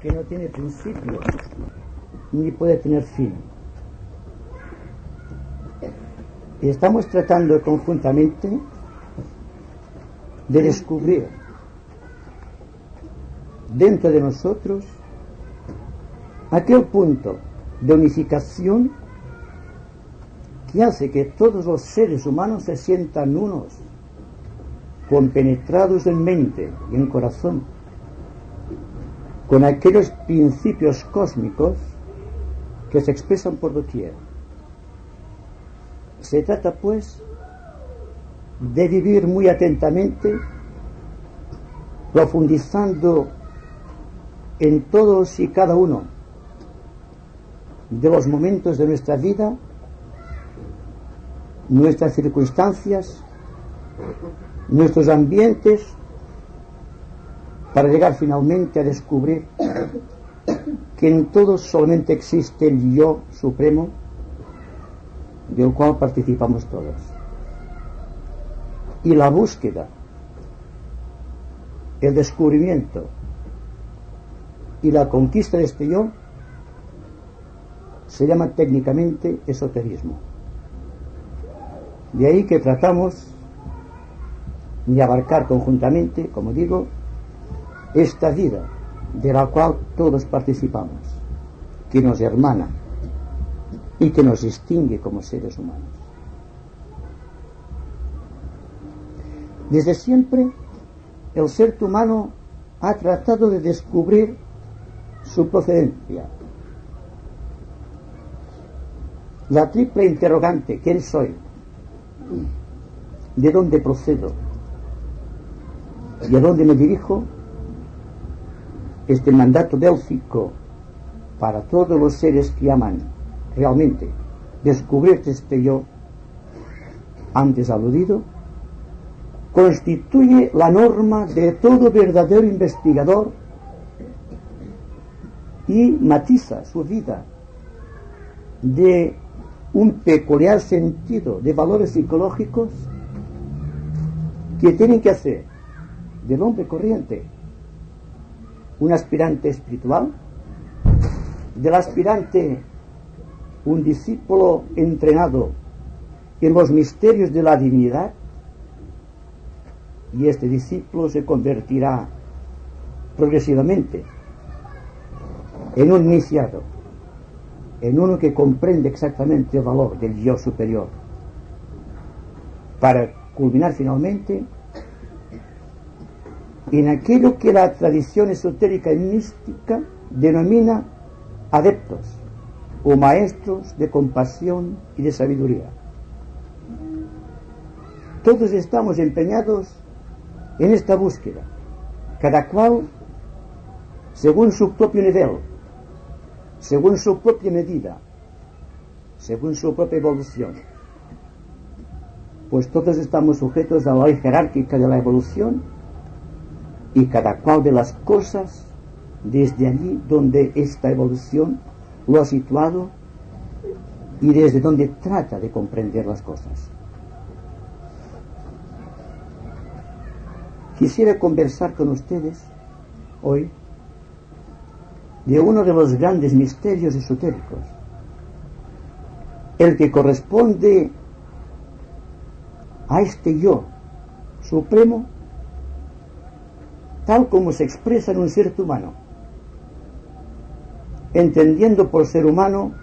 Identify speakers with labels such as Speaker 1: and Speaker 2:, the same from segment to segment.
Speaker 1: que no tiene principio ni puede tener fin. Y estamos tratando conjuntamente de descubrir dentro de nosotros aquel punto de unificación que hace que todos los seres humanos se sientan unos, compenetrados en mente y en corazón, con aquellos principios cósmicos que se expresan por doquier. Se trata, pues, de vivir muy atentamente, profundizando en todos y cada uno de los momentos de nuestra vida, nuestras circunstancias, nuestros ambientes, para llegar finalmente a descubrir que en todos solamente existe el yo supremo, del cual participamos todos. Y la búsqueda, el descubrimiento y la conquista de este yo se llama técnicamente esoterismo. De ahí que tratamos de abarcar conjuntamente, como digo, esta vida de la cual todos participamos, que nos hermana y que nos distingue como seres humanos. Desde siempre el ser humano ha tratado de descubrir su procedencia. La triple interrogante: ¿quién soy? ¿De dónde procedo? ¿Y a dónde me dirijo? Este mandato délfico para todos los seres que aman realmente descubrir este yo antes aludido, constituye la norma de todo verdadero investigador y matiza su vida de un peculiar sentido de valores psicológicos que tienen que hacer del hombre corriente un aspirante espiritual, del aspirante un discípulo entrenado en los misterios de la divinidad, y este discípulo se convertirá progresivamente en un iniciado, en uno que comprende exactamente el valor del yo superior, para culminar finalmente en aquello que la tradición esotérica y mística denomina adeptos o maestros de compasión y de sabiduría. Todos estamos empeñados en esta búsqueda, cada cual según su propio nivel, según su propia medida, según su propia evolución. Pues todos estamos sujetos a la ley jerárquica de la evolución, y cada cual de las cosas desde allí donde esta evolución lo ha situado y desde donde trata de comprender las cosas. Quisiera conversar con ustedes hoy de uno de los grandes misterios esotéricos, el que corresponde a este yo supremo, tal como se expresa en un ser humano, entendiendo por ser humano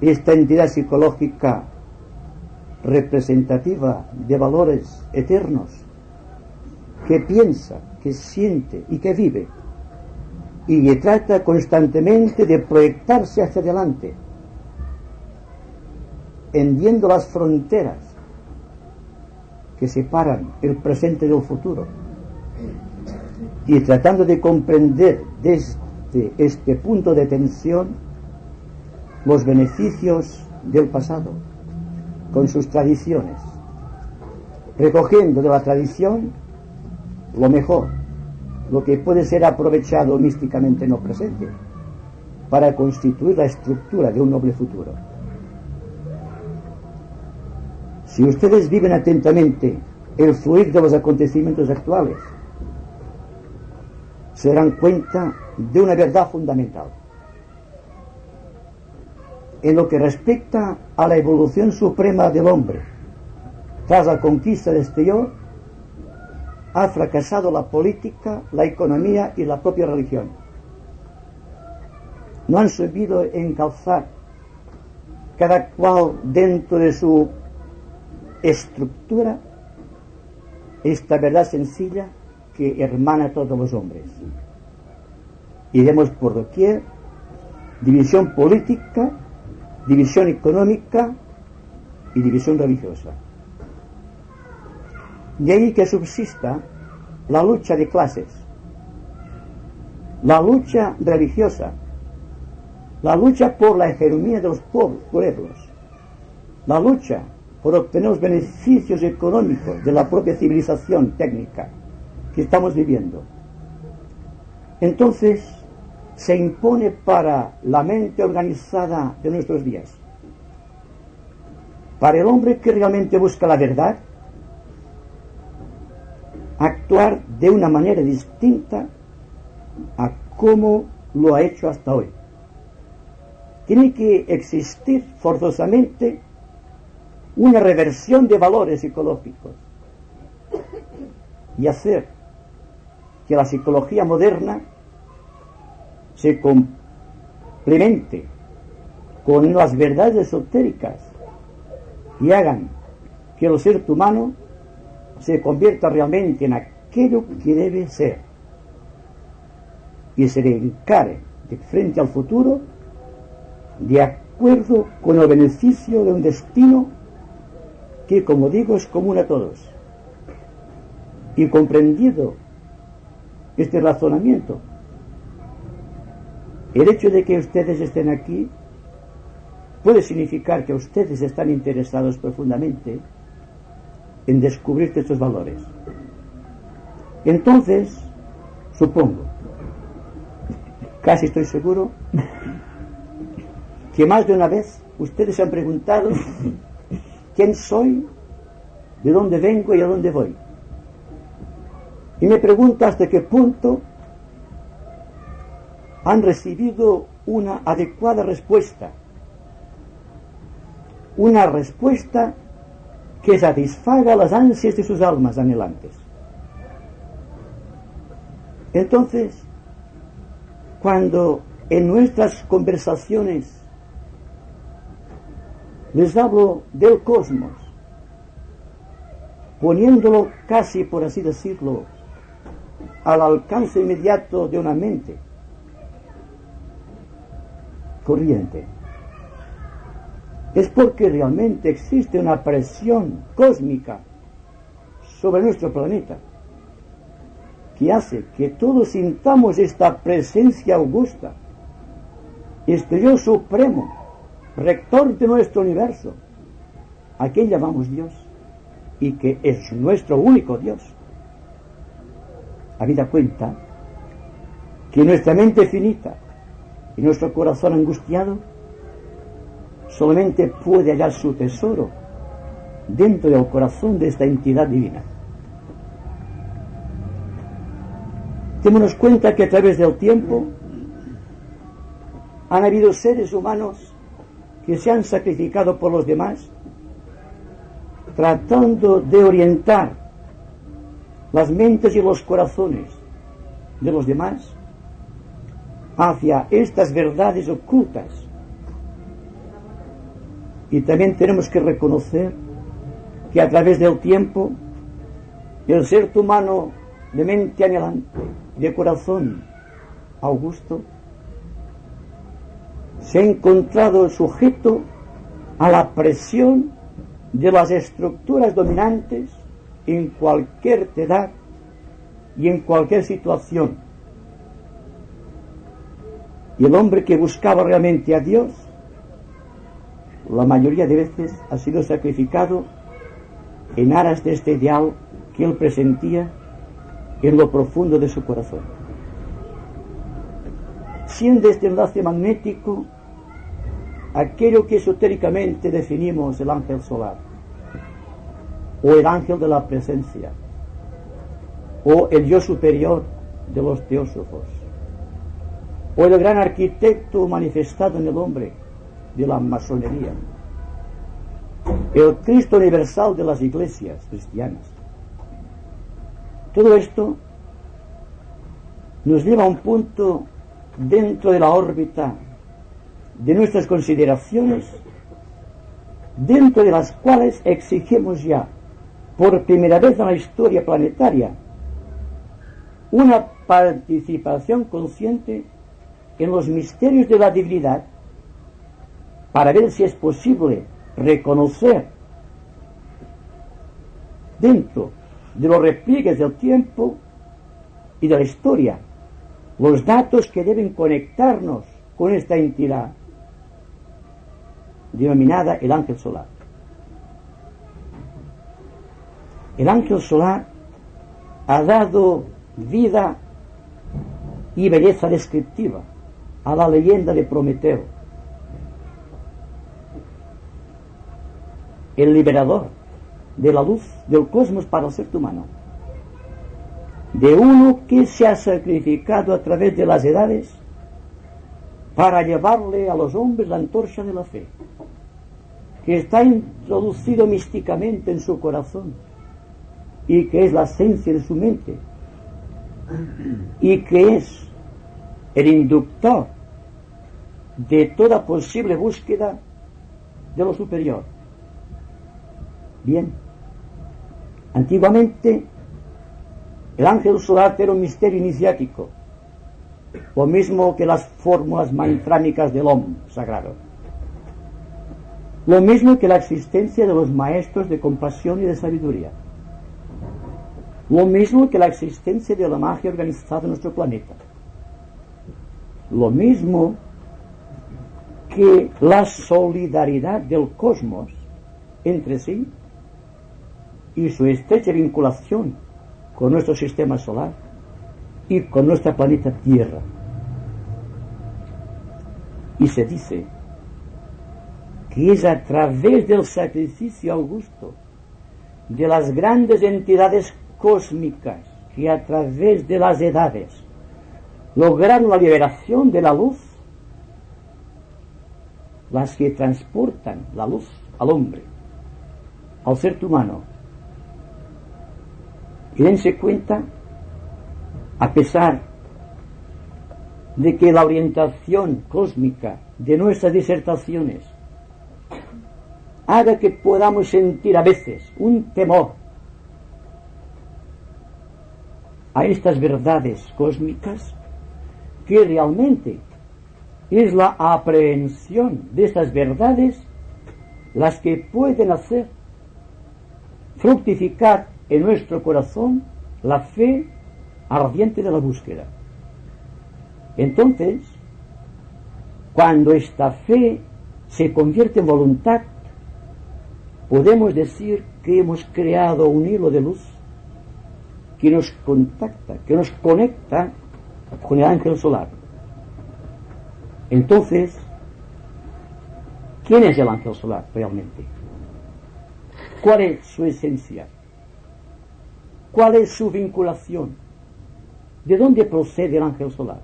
Speaker 1: esta entidad psicológica representativa de valores eternos, que piensa, que siente y que vive, y que trata constantemente de proyectarse hacia adelante, hendiendo las fronteras que separan el presente del futuro, y tratando de comprender desde este punto de tensión los beneficios del pasado con sus tradiciones, recogiendo de la tradición lo mejor, lo que puede ser aprovechado místicamente en lo presente para constituir la estructura de un noble futuro. Si ustedes viven atentamente el fluir de los acontecimientos actuales, se darán cuenta de una verdad fundamental. En lo que respecta a la evolución suprema del hombre, tras la conquista del exterior, ha fracasado la política, la economía y la propia religión. No han sabido encalzar cada cual dentro de su estructura esta verdad sencilla que hermana a todos los hombres. Y vemos por doquier división política, división económica y división religiosa. De ahí que subsista la lucha de clases, la lucha religiosa, la lucha por la hegemonía de los pueblos, la lucha por obtener los beneficios económicos de la propia civilización técnica que estamos viviendo. Entonces se impone para la mente organizada de nuestros días, para el hombre que realmente busca la verdad, actuar de una manera distinta a como lo ha hecho hasta hoy. Tiene que existir forzosamente una reversión de valores psicológicos y hacer que la psicología moderna se complemente con las verdades esotéricas y hagan que el ser humano se convierta realmente en aquello que debe ser y se le encare de frente al futuro de acuerdo con el beneficio de un destino que, como digo, es común a todos. Y comprendido este razonamiento, el hecho de que ustedes estén aquí puede significar que ustedes están interesados profundamente en descubrir estos valores. Entonces, supongo, casi estoy seguro, que más de una vez ustedes se han preguntado quién soy, de dónde vengo y a dónde voy. Y me pregunto hasta qué punto han recibido una adecuada respuesta, una respuesta que satisfaga las ansias de sus almas anhelantes. Entonces, cuando en nuestras conversaciones les hablo del cosmos, poniéndolo casi, por así decirlo, al alcance inmediato de una mente corriente, es porque realmente existe una presión cósmica sobre nuestro planeta que hace que todos sintamos esta presencia augusta, este yo supremo, rector de nuestro universo, a quien llamamos Dios y que es nuestro único Dios. Habida cuenta que nuestra mente finita y nuestro corazón angustiado solamente puede hallar su tesoro dentro del corazón de esta entidad divina. Démonos cuenta que a través del tiempo han habido seres humanos que se han sacrificado por los demás, tratando de orientar las mentes y los corazones de los demás hacia estas verdades ocultas. Y también tenemos que reconocer que a través del tiempo el ser humano de mente anhelante, de corazón augusto, se ha encontrado sujeto a la presión de las estructuras dominantes en cualquier edad y en cualquier situación. Y el hombre que buscaba realmente a Dios, la mayoría de veces ha sido sacrificado en aras de este ideal que él presentía en lo profundo de su corazón. Siendo este enlace magnético aquello que esotéricamente definimos el ángel solar, o el ángel de la presencia, o el yo superior de los teósofos, o el gran arquitecto manifestado en el hombre de la masonería, el Cristo universal de las iglesias cristianas. Todo esto nos lleva a un punto dentro de la órbita de nuestras consideraciones, dentro de las cuales exigimos ya, por primera vez en la historia planetaria, una participación consciente en los misterios de la divinidad, para ver si es posible reconocer dentro de los repliegues del tiempo y de la historia los datos que deben conectarnos con esta entidad denominada el ángel solar. El ángel solar ha dado vida y belleza descriptiva a la leyenda de Prometeo, el liberador de la luz del cosmos para el ser humano, de uno que se ha sacrificado a través de las edades para llevarle a los hombres la antorcha de la fe, que está introducido místicamente en su corazón y que es la esencia de su mente y que es el inductor de toda posible búsqueda de lo superior. Bien, antiguamente el ángel solar era un misterio iniciático, lo mismo que las fórmulas mantránicas del Om sagrado, lo mismo que la existencia de los maestros de compasión y de sabiduría, lo mismo que la existencia de la magia organizada en nuestro planeta, lo mismo que la solidaridad del cosmos entre sí y su estrecha vinculación con nuestro sistema solar y con nuestra planeta Tierra. Y se dice que es a través del sacrificio augusto de las grandes entidades cósmicas que a través de las edades lograron la liberación de la luz, las que transportan la luz al hombre, al ser humano. Y dense cuenta, a pesar de que la orientación cósmica de nuestras disertaciones haga que podamos sentir a veces un temor a estas verdades cósmicas, que realmente es la aprehensión de estas verdades las que pueden hacer fructificar en nuestro corazón la fe ardiente de la búsqueda. Entonces, cuando esta fe se convierte en voluntad, podemos decir que hemos creado un hilo de luz que nos contacta, que nos conecta con el ángel solar. Entonces, ¿quién es el ángel solar realmente? ¿Cuál es su esencia? ¿Cuál es su vinculación? ¿De dónde procede el ángel solar?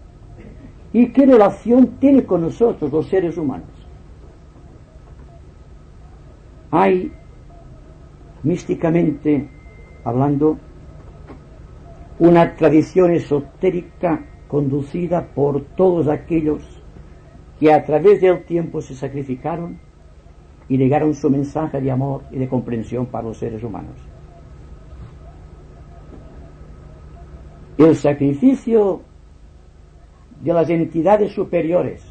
Speaker 1: ¿Y qué relación tiene con nosotros, los seres humanos? Hay, místicamente hablando, una tradición esotérica conducida por todos aquellos que a través del tiempo se sacrificaron y negaron su mensaje de amor y de comprensión para los seres humanos. El sacrificio de las entidades superiores,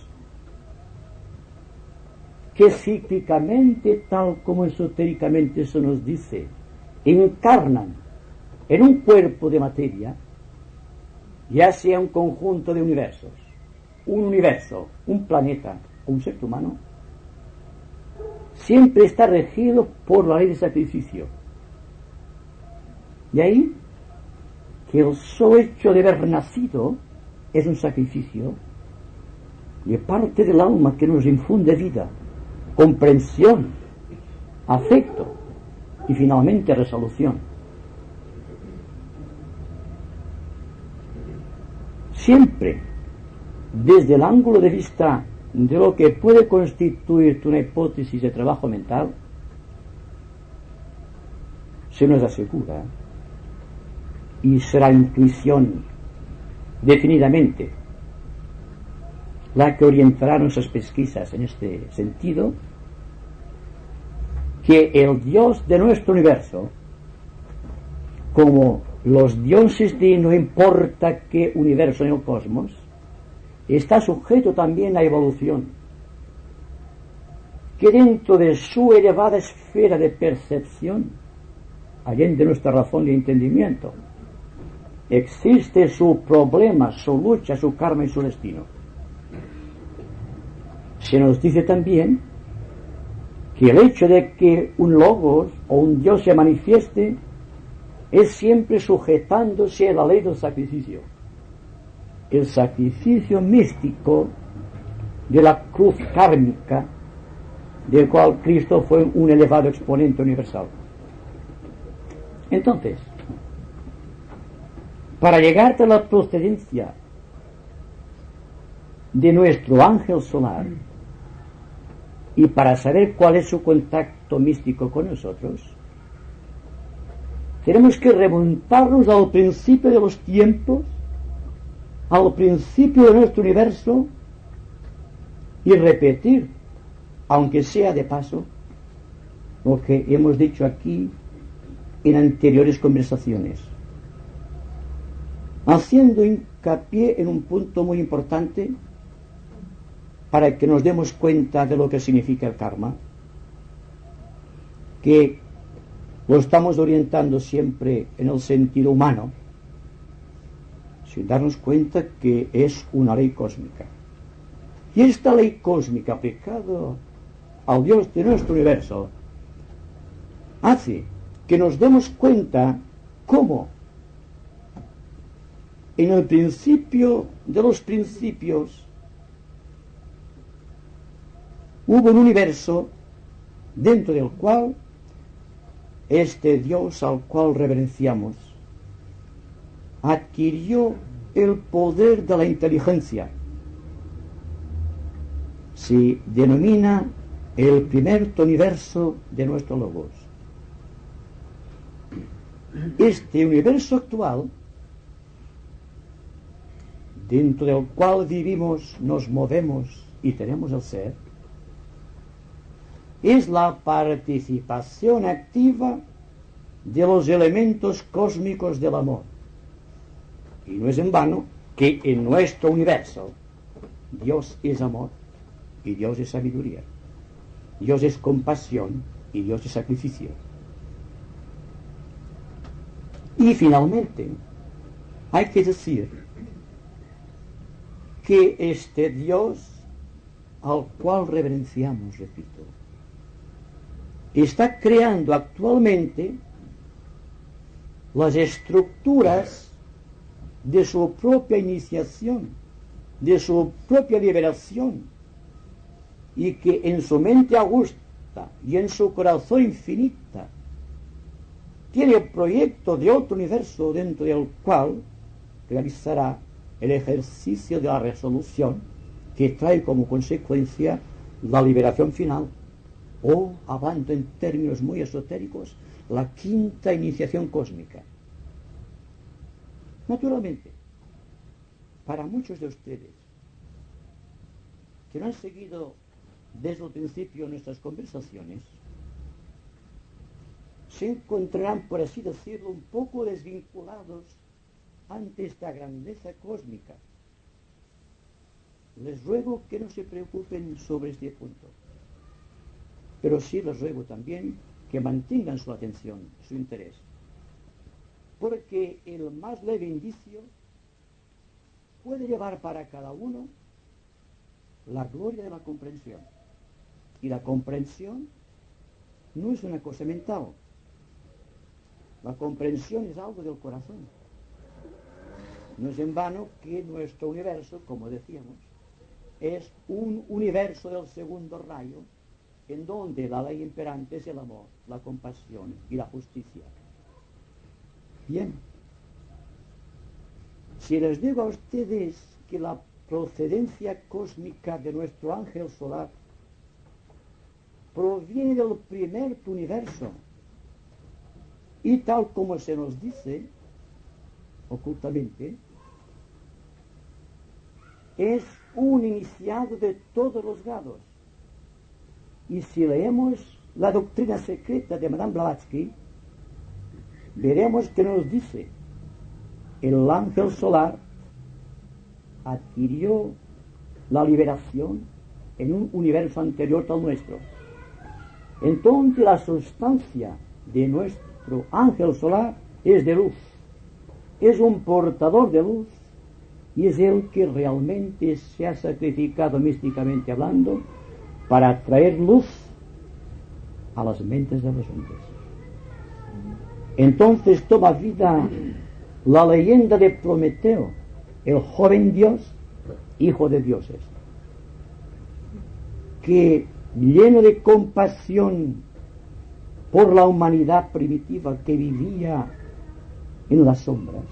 Speaker 1: que cíclicamente, tal como esotéricamente se nos dice, encarnan en un cuerpo de materia, ya sea un conjunto de universos, un universo, un planeta o un ser humano, siempre está regido por la ley de sacrificio. De ahí que el solo hecho de haber nacido es un sacrificio de parte del alma que nos infunde vida, comprensión, afecto y finalmente resolución. siempre desde el ángulo de vista de lo que puede constituir una hipótesis de trabajo mental, se nos asegura, y será intuición definidamente la que orientará nuestras pesquisas en este sentido, que el Dios de nuestro universo, como los dioses de no importa qué universo en el cosmos, está sujeto también a evolución, que dentro de su elevada esfera de percepción, allende nuestra razón y entendimiento, existe su problema, su lucha, su karma y su destino. Se nos dice también que el hecho de que un logos o un Dios se manifieste es siempre sujetándose a la ley del sacrificio. El sacrificio místico de la cruz kármica, del cual Cristo fue un elevado exponente universal. Entonces, para llegar a la procedencia de nuestro ángel solar y para saber cuál es su contacto místico con nosotros, tenemos que remontarnos al principio de los tiempos, al principio de nuestro universo, y repetir, aunque sea de paso, lo que hemos dicho aquí en anteriores conversaciones, haciendo hincapié en un punto muy importante para que nos demos cuenta de lo que significa el karma, que lo estamos orientando siempre en el sentido humano, sin darnos cuenta que es una ley cósmica. Y esta ley cósmica aplicada al Dios de nuestro universo hace que nos demos cuenta cómo en el principio de los principios hubo un universo dentro del cual este Dios al cual reverenciamos adquirió el poder de la inteligencia. Se denomina el primer universo de nuestro logos. Este universo actual, dentro del cual vivimos, nos movemos y tenemos el ser, es la participación activa de los elementos cósmicos del amor. Y no es en vano que en nuestro universo Dios es amor y Dios es sabiduría, Dios es compasión y Dios es sacrificio. Y finalmente hay que decir que este Dios al cual reverenciamos, repito, está creando actualmente las estructuras de su propia iniciación, de su propia liberación, y que en su mente augusta y en su corazón infinita tiene el proyecto de otro universo dentro del cual realizará el ejercicio de la resolución que trae como consecuencia la liberación final, o, hablando en términos muy esotéricos, la quinta iniciación cósmica. Naturalmente, para muchos de ustedes que no han seguido desde el principio nuestras conversaciones, se encontrarán, por así decirlo, un poco desvinculados ante esta grandeza cósmica. Les ruego que no se preocupen sobre este punto, pero sí les ruego también que mantengan su atención, su interés, porque el más leve indicio puede llevar para cada uno la gloria de la comprensión. Y la comprensión no es una cosa mental. La comprensión es algo del corazón. No es en vano que nuestro universo, como decíamos, es un universo del segundo rayo, en donde la ley imperante es el amor, la compasión y la justicia. Bien. Si les digo a ustedes que la procedencia cósmica de nuestro ángel solar proviene del primer universo, y tal como se nos dice ocultamente, es un iniciado de todos los grados. Y si leemos la doctrina secreta de Madame Blavatsky, veremos que nos dice: el ángel solar adquirió la liberación en un universo anterior al nuestro. Entonces la sustancia de nuestro ángel solar es de luz, es un portador de luz, y es el que realmente se ha sacrificado, místicamente hablando, para traer luz a las mentes de los hombres. Entonces toma vida la leyenda de Prometeo, el joven dios, hijo de dioses, que, lleno de compasión por la humanidad primitiva que vivía en las sombras,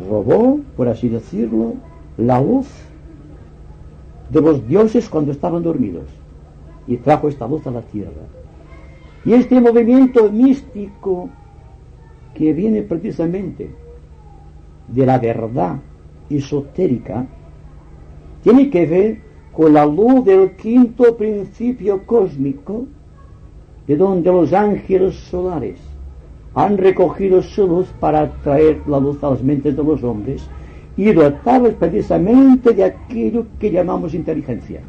Speaker 1: robó, por así decirlo, la luz de los dioses cuando estaban dormidos y trajo esta luz a la tierra. Y este movimiento místico, que viene precisamente de la verdad esotérica, tiene que ver con la luz del quinto principio cósmico, de donde los ángeles solares han recogido su luz para traer la luz a las mentes de los hombres y dotarlos precisamente de aquello que llamamos inteligencia.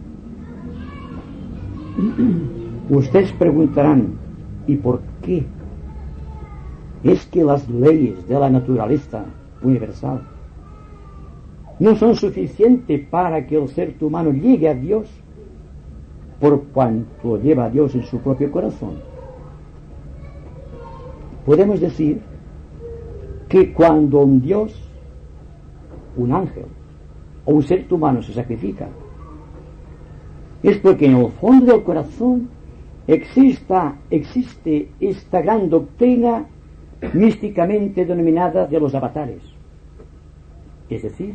Speaker 1: Ustedes preguntarán: ¿y por qué? Es que las leyes de la naturaleza universal no son suficientes para que el ser humano llegue a Dios, por cuanto lleva a Dios en su propio corazón. Podemos decir que cuando un Dios, un ángel o un ser humano se sacrifica, es porque en el fondo del corazón existe esta gran doctrina místicamente denominada de los avatares, es decir,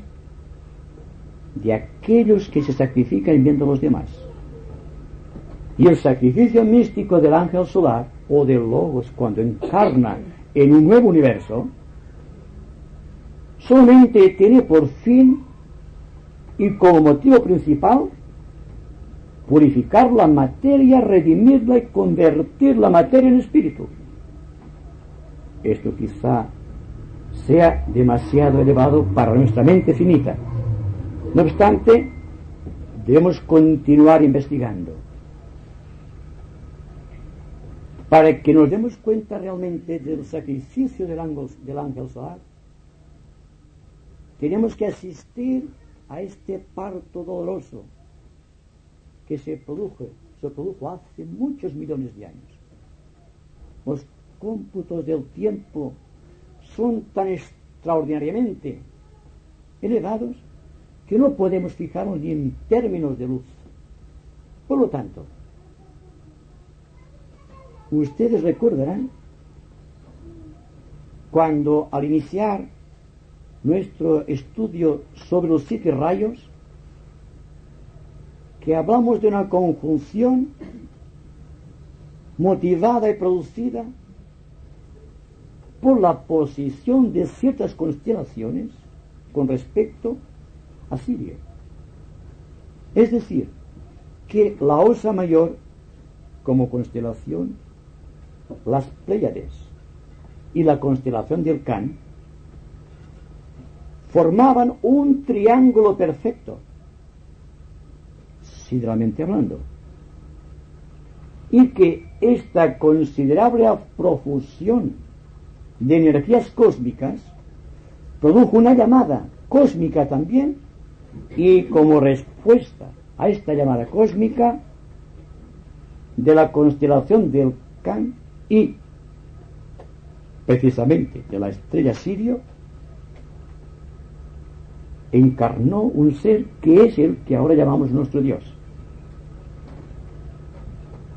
Speaker 1: de aquellos que se sacrifican en bien de los demás. Y el sacrificio místico del ángel solar o del Logos, cuando encarna en un nuevo universo, solamente tiene por fin y como motivo principal purificar la materia, redimirla y convertir la materia en espíritu. Esto quizá sea demasiado elevado para nuestra mente finita. No obstante, debemos continuar investigando para que nos demos cuenta realmente del sacrificio del ángel solar. Tenemos que asistir a este parto doloroso que se produjo hace muchos millones de años. Los cómputos del tiempo son tan extraordinariamente elevados que no podemos fijarnos ni en términos de luz. Por lo tanto, ustedes recordarán cuando, al iniciar nuestro estudio sobre los 7 rayos, que hablamos de una conjunción motivada y producida por la posición de ciertas constelaciones con respecto a Sirio. Es decir, que la Osa Mayor como constelación, las Pléyades y la constelación del Can formaban un triángulo perfecto, sideralmente hablando, y que esta considerable profusión de energías cósmicas produjo una llamada cósmica también, y como respuesta a esta llamada cósmica de la constelación del Can y precisamente de la estrella Sirio, encarnó un ser que es el que ahora llamamos nuestro Dios.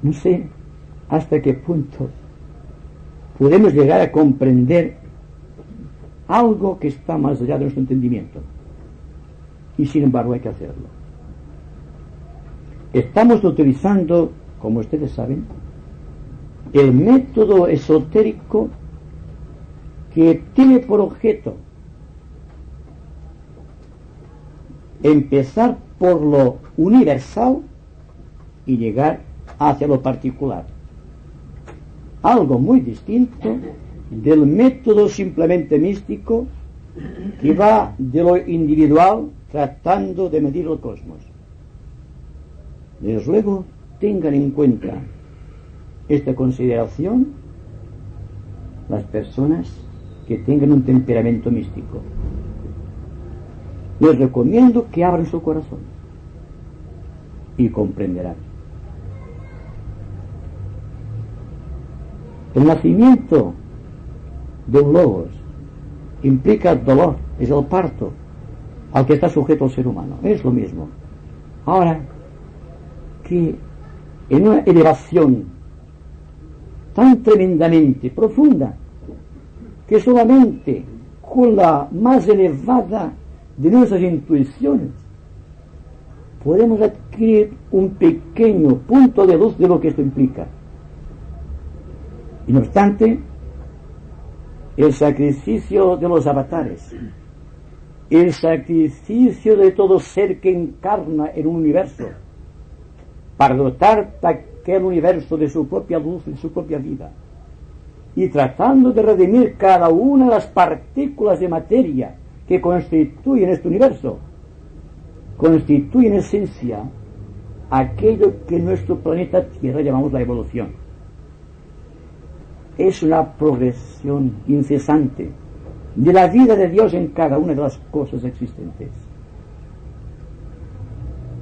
Speaker 1: No sé hasta qué punto podemos llegar a comprender algo que está más allá de nuestro entendimiento. Y sin embargo hay que hacerlo. Estamos utilizando, como ustedes saben, el método esotérico que tiene por objeto empezar por lo universal y llegar hacia lo particular. Algo muy distinto del método simplemente místico que va de lo individual tratando de medir el cosmos. Desde luego, tengan en cuenta esta consideración las personas que tengan un temperamento místico. Les recomiendo que abran su corazón y comprenderán. El nacimiento de un logos implica dolor, es el parto al que está sujeto el ser humano, es lo mismo. Ahora, que en una elevación tan tremendamente profunda que solamente con la más elevada de nuestras intuiciones podemos adquirir un pequeño punto de luz de lo que esto implica. Y no obstante, el sacrificio de los avatares, el sacrificio de todo ser que encarna en un universo para dotar a aquel universo de su propia luz y su propia vida, y tratando de redimir cada una de las partículas de materia que constituyen este universo, constituye en esencia aquello que en nuestro planeta Tierra llamamos la evolución. Es una progresión incesante de la vida de Dios en cada una de las cosas existentes.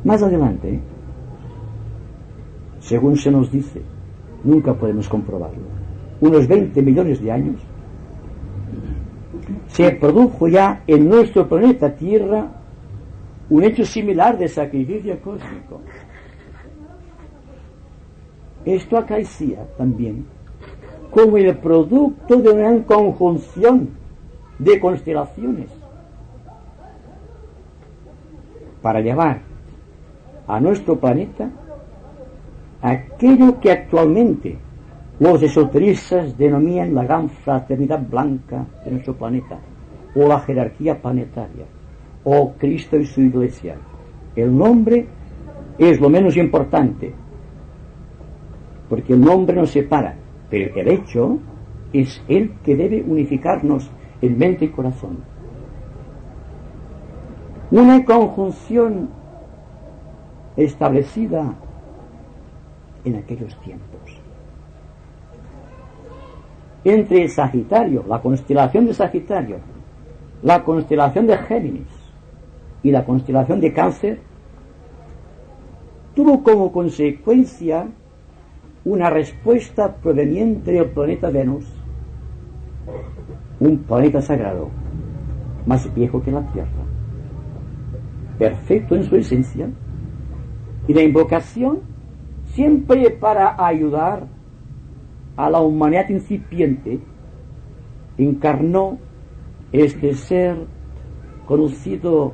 Speaker 1: Más adelante, según se nos dice, nunca podemos comprobarlo, unos 20 millones de años, se produjo ya en nuestro planeta Tierra un hecho similar de sacrificio cósmico. Esto acaecía también como el producto de una gran conjunción de constelaciones para llevar a nuestro planeta aquello que actualmente los esoteristas denominan la gran fraternidad blanca de nuestro planeta, o la jerarquía planetaria, o Cristo y su Iglesia. El nombre es lo menos importante, porque el nombre nos separa, pero el hecho es el que debe unificarnos en mente y corazón. Una conjunción establecida en aquellos tiempos entre Sagitario, la constelación de Sagitario, la constelación de Géminis y la constelación de Cáncer, tuvo como consecuencia una respuesta proveniente del planeta Venus, un planeta sagrado, más viejo que la Tierra, perfecto en su esencia, y la invocación siempre para ayudar a la humanidad incipiente, encarnó este ser conocido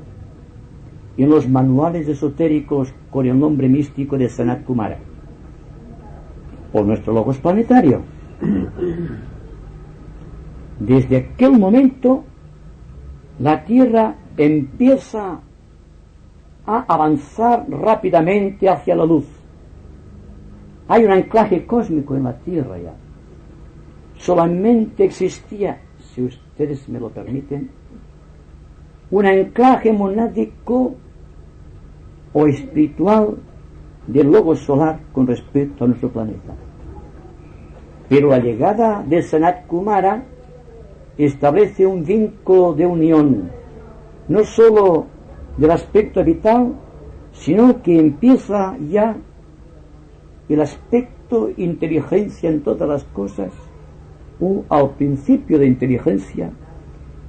Speaker 1: en los manuales esotéricos con el nombre místico de Sanat Kumara, o nuestro logos planetario. Desde aquel momento la Tierra empieza a avanzar rápidamente hacia la luz. Hay un anclaje cósmico en la Tierra ya. Solamente existía, si ustedes me lo permiten, un anclaje monádico o espiritual del logo solar con respecto a nuestro planeta. Pero la llegada de Sanat Kumara establece un vínculo de unión, no sólo del aspecto vital, sino que empieza ya el aspecto inteligencia en todas las cosas, o al principio de inteligencia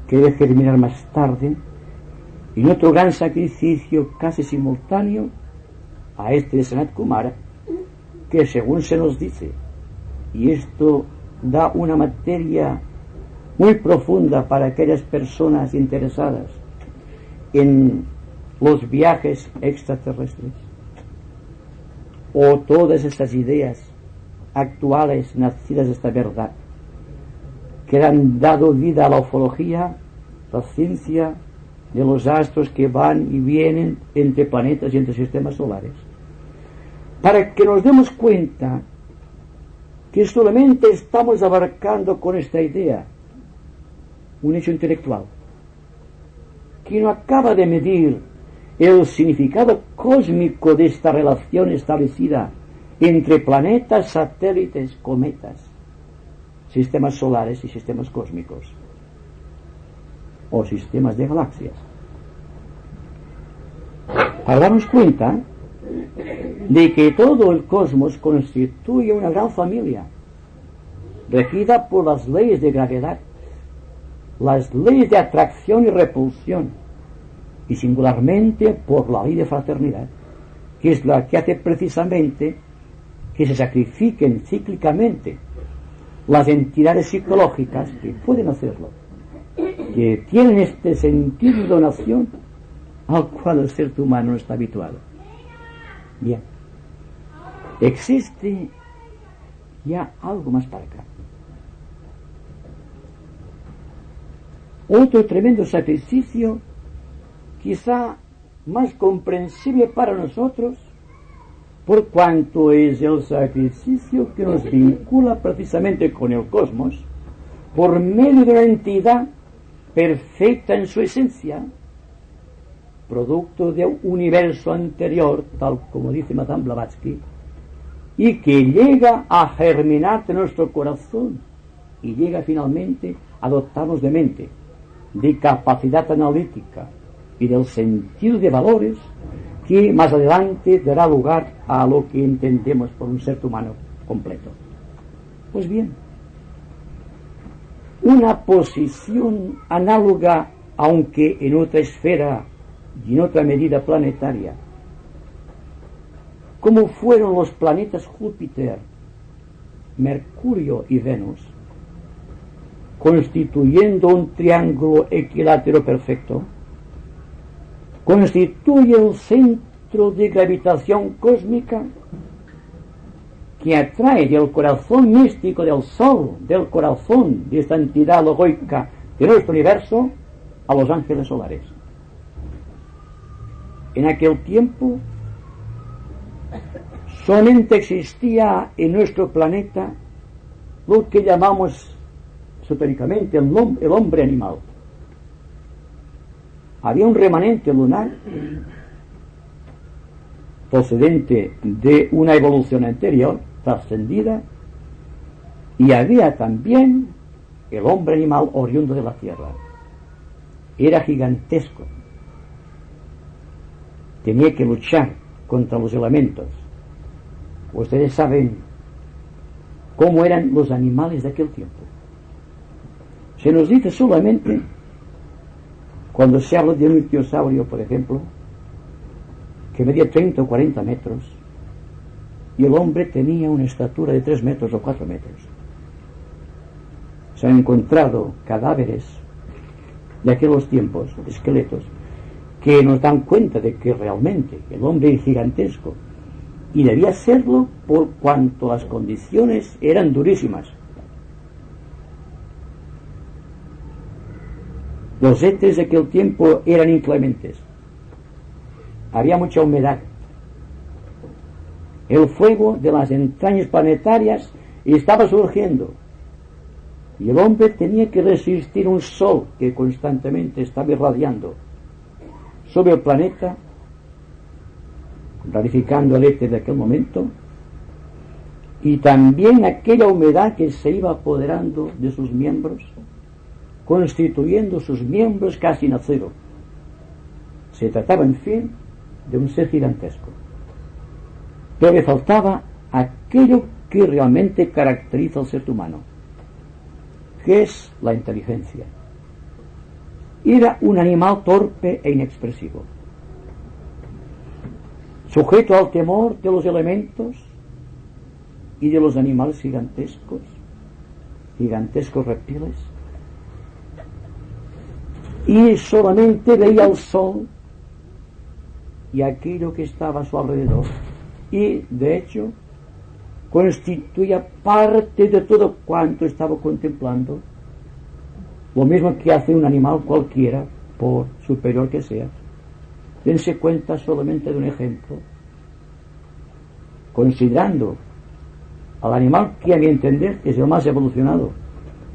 Speaker 1: que debe terminar más tarde en otro gran sacrificio casi simultáneo a este de Sanat Kumara, que según se nos dice, y esto da una materia muy profunda para aquellas personas interesadas en los viajes extraterrestres, o todas estas ideas actuales nacidas de esta verdad que han dado vida a la ufología, la ciencia de los astros que van y vienen entre planetas y entre sistemas solares, para que nos demos cuenta que solamente estamos abarcando con esta idea un hecho intelectual que no acaba de medir el significado cósmico de esta relación establecida entre planetas, satélites, cometas, sistemas solares y sistemas cósmicos, o sistemas de galaxias. Para darnos cuenta de que todo el cosmos constituye una gran familia, regida por las leyes de gravedad, las leyes de atracción y repulsión, y singularmente por la ley de fraternidad, que es la que hace precisamente que se sacrifiquen cíclicamente las entidades psicológicas que pueden hacerlo, que tienen este sentido de donación al cual el ser humano no está habituado. Bien, existe ya algo más para acá. Otro tremendo sacrificio, quizá más comprensible para nosotros, por cuanto es el sacrificio que nos vincula precisamente con el cosmos, por medio de una entidad perfecta en su esencia, producto de un universo anterior, tal como dice Madame Blavatsky, y que llega a germinar de nuestro corazón y llega finalmente a dotarnos de mente, de capacidad analítica y del sentido de valores que más adelante dará lugar a lo que entendemos por un ser humano completo. Pues bien, una posición análoga, aunque en otra esfera y en otra medida planetaria, como fueron los planetas Júpiter, Mercurio y Venus, constituyendo un triángulo equilátero perfecto, constituye el centro de gravitación cósmica que atrae del corazón místico del Sol, del corazón de esta entidad logoica de nuestro universo, a los ángeles solares. En aquel tiempo solamente existía en nuestro planeta lo que llamamos esotéricamente el hombre animal. Había un remanente lunar procedente de una evolución anterior, trascendida, y había también el hombre animal oriundo de la Tierra. Era gigantesco. Tenía que luchar contra los elementos. Ustedes saben cómo eran los animales de aquel tiempo. Se nos dice solamente, cuando se habla de un ictiosaurio, por ejemplo, que medía 30 o 40 metros, y el hombre tenía una estatura de 3 metros o 4 metros. Se han encontrado cadáveres de aquellos tiempos, esqueletos, que nos dan cuenta de que realmente el hombre es gigantesco, y debía serlo por cuanto las condiciones eran durísimas. Los éteres de aquel tiempo eran inclementes. Había mucha humedad. El fuego de las entrañas planetarias estaba surgiendo. Y el hombre tenía que resistir un sol que constantemente estaba irradiando sobre el planeta, rarificando el éter de aquel momento, y también aquella humedad que se iba apoderando de sus miembros, constituyendo sus miembros casi en acero. Se trataba, en fin, de un ser gigantesco. Pero le faltaba aquello que realmente caracteriza al ser humano, que es la inteligencia. Era un animal torpe e inexpresivo, sujeto al temor de los elementos y de los animales gigantescos reptiles, y solamente veía el sol y aquello que estaba a su alrededor, y de hecho constituía parte de todo cuanto estaba contemplando, lo mismo que hace un animal cualquiera, por superior que sea. Dense cuenta solamente de un ejemplo. Considerando al animal que a mi entender es el más evolucionado,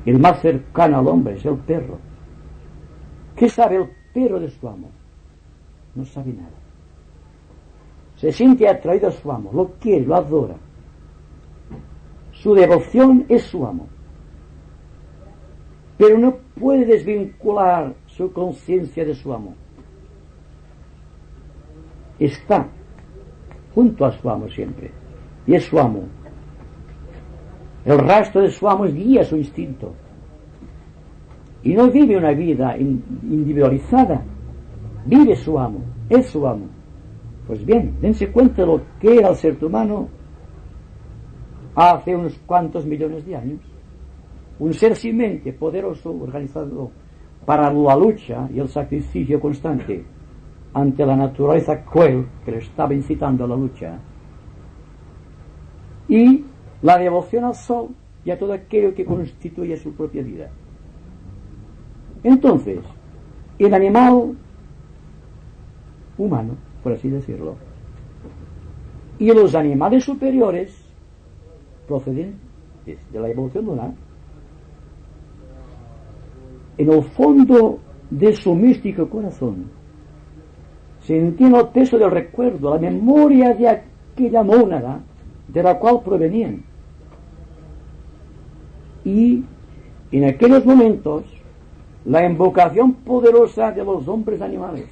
Speaker 1: el más cercano al hombre, es el perro. ¿Qué sabe el perro de su amo? No sabe nada. Se siente atraído a su amo, lo quiere, lo adora. Su devoción es su amo. Pero no puede desvincular su conciencia de su amo. Está junto a su amo siempre, y es su amo. El rastro de su amo guía su instinto, y no vive una vida individualizada, vive su amo, es su amo. Pues bien, dense cuenta de lo que era el ser humano hace unos cuantos millones de años, un ser sin mente, poderoso, organizado para la lucha y el sacrificio constante ante la naturaleza cruel que le estaba incitando a la lucha, y la devoción al sol y a todo aquello que constituye su propia vida. Entonces, el animal humano, por así decirlo, y los animales superiores procedentes de la evolución lunar, en el fondo de su místico corazón sentían el peso del recuerdo, la memoria de aquella mónada de la cual provenían. Y en aquellos momentos la invocación poderosa de los hombres animales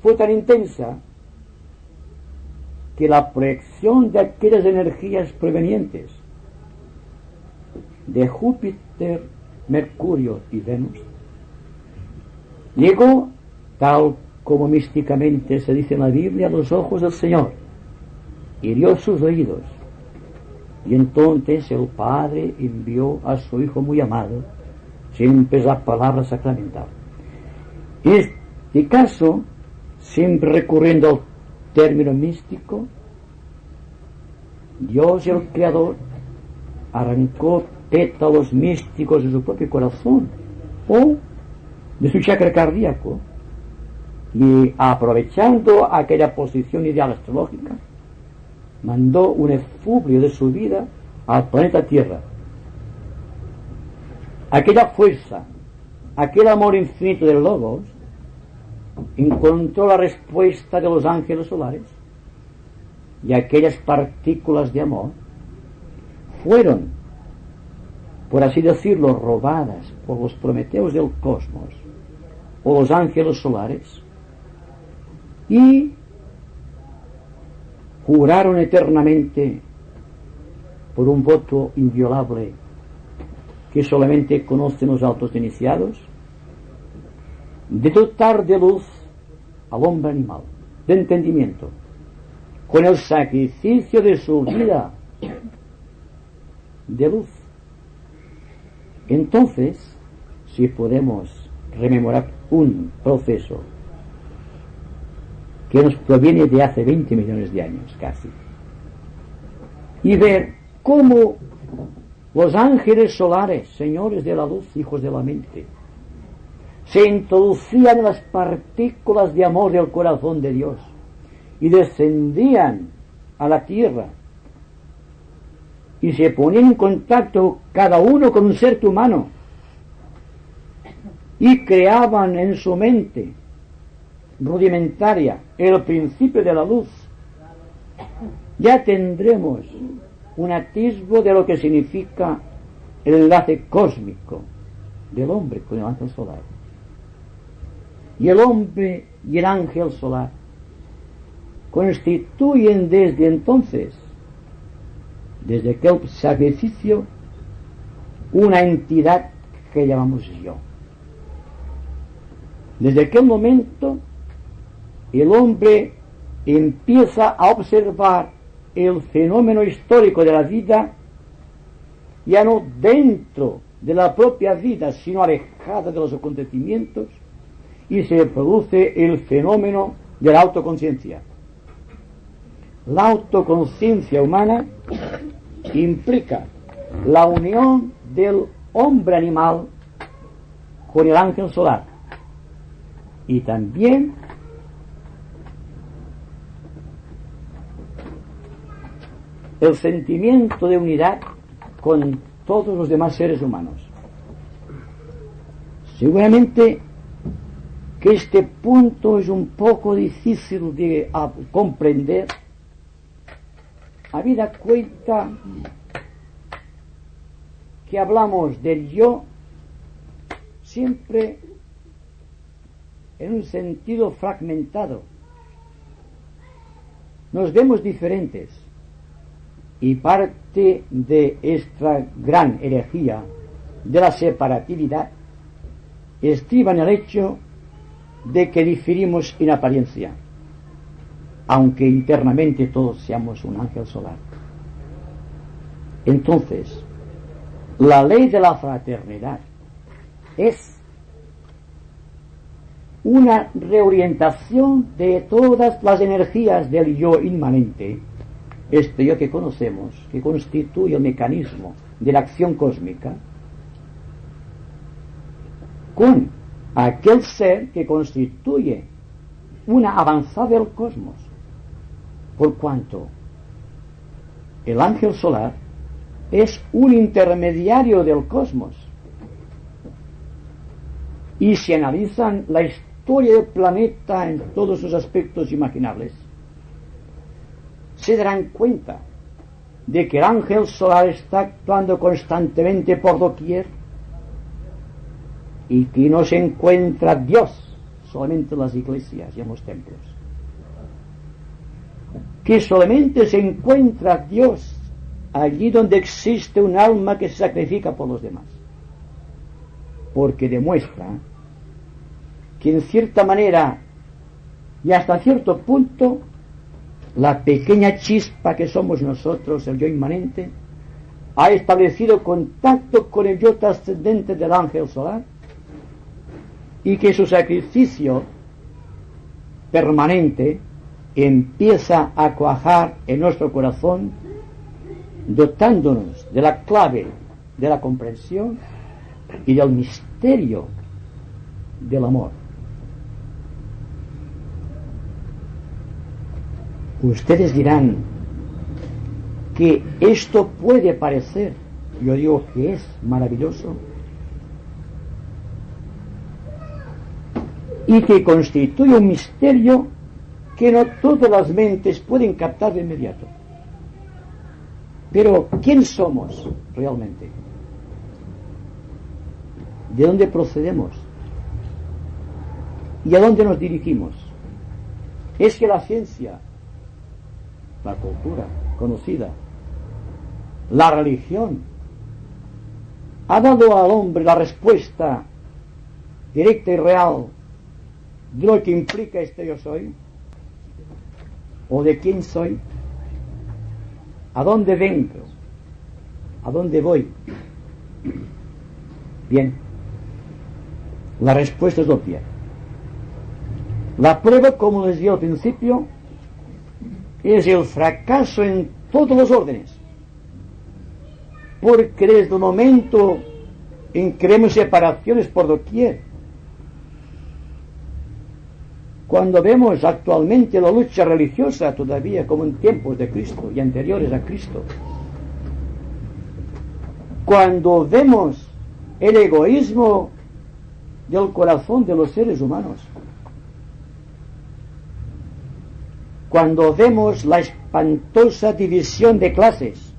Speaker 1: fue tan intensa que la proyección de aquellas energías provenientes de Júpiter, Mercurio y Venus llegó, tal como místicamente se dice en la Biblia, a los ojos del Señor, hirió sus oídos, y entonces el Padre envió a su Hijo muy amado, siempre la palabra sacramental. En este caso, siempre recurriendo al término místico, Dios, el Creador, arrancó pétalos místicos de su propio corazón o de su chakra cardíaco, y aprovechando aquella posición ideal astrológica, mandó un efluvio de su vida al planeta Tierra. Aquella fuerza, aquel amor infinito del Logos, encontró la respuesta de los ángeles solares, y aquellas partículas de amor fueron, por así decirlo, robadas por los prometeos del cosmos o los ángeles solares, y juraron eternamente por un voto inviolable que solamente conocen los altos iniciados, de dotar de luz al hombre animal, de entendimiento, con el sacrificio de su vida de luz. Entonces, si podemos rememorar un proceso que nos proviene de hace 20 millones de años casi, y ver cómo los ángeles solares, señores de la luz, hijos de la mente, se introducían en las partículas de amor del corazón de Dios y descendían a la tierra y se ponían en contacto cada uno con un ser humano y creaban en su mente rudimentaria el principio de la luz, ya tendremos un atisbo de lo que significa el enlace cósmico del hombre con el ángel solar. Y el hombre y el ángel solar constituyen desde entonces, desde aquel sacrificio, una entidad que llamamos yo. Desde aquel momento el hombre empieza a observar el fenómeno histórico de la vida ya no dentro de la propia vida, sino alejada de los acontecimientos, y se produce el fenómeno de la autoconciencia. La autoconciencia humana implica la unión del hombre animal con el ángel solar, y también el sentimiento de unidad con todos los demás seres humanos. Seguramente que este punto es un poco difícil de comprender, habida cuenta que hablamos del yo siempre en un sentido fragmentado. Nos vemos diferentes, y parte de esta gran herejía de la separatividad estriba en el hecho de que diferimos en apariencia, aunque internamente todos seamos un ángel solar. Entonces, la ley de la fraternidad es una reorientación de todas las energías del yo inmanente, este yo que conocemos, que constituye el mecanismo de la acción cósmica, con aquel ser que constituye una avanzada del cosmos, por cuanto el ángel solar es un intermediario del cosmos. Y si analizan la historia del planeta en todos sus aspectos imaginables, se darán cuenta de que el ángel solar está actuando constantemente por doquier, y que no se encuentra Dios solamente en las iglesias y en los templos, que solamente se encuentra Dios allí donde existe un alma que se sacrifica por los demás, porque demuestra que en cierta manera y hasta cierto punto la pequeña chispa que somos nosotros, el yo inmanente, ha establecido contacto con el yo trascendente del ángel solar, y que su sacrificio permanente empieza a cuajar en nuestro corazón, dotándonos de la clave de la comprensión y del misterio del amor. Ustedes dirán que esto puede parecer, yo digo que es maravilloso, y que constituye un misterio que no todas las mentes pueden captar de inmediato. Pero, ¿quién somos realmente? ¿De dónde procedemos? ¿Y a dónde nos dirigimos? Es que la ciencia, la cultura conocida, la religión, ha dado al hombre la respuesta directa y real de lo que implica este yo soy, o de quién soy, a dónde vengo, a dónde voy. Bien, la respuesta es obvia. La prueba, como les di al principio, es el fracaso en todos los órdenes, porque desde el momento en que vemos separaciones por doquier, cuando vemos actualmente la lucha religiosa todavía como en tiempos de Cristo y anteriores a Cristo, cuando vemos el egoísmo del corazón de los seres humanos, cuando vemos la espantosa división de clases,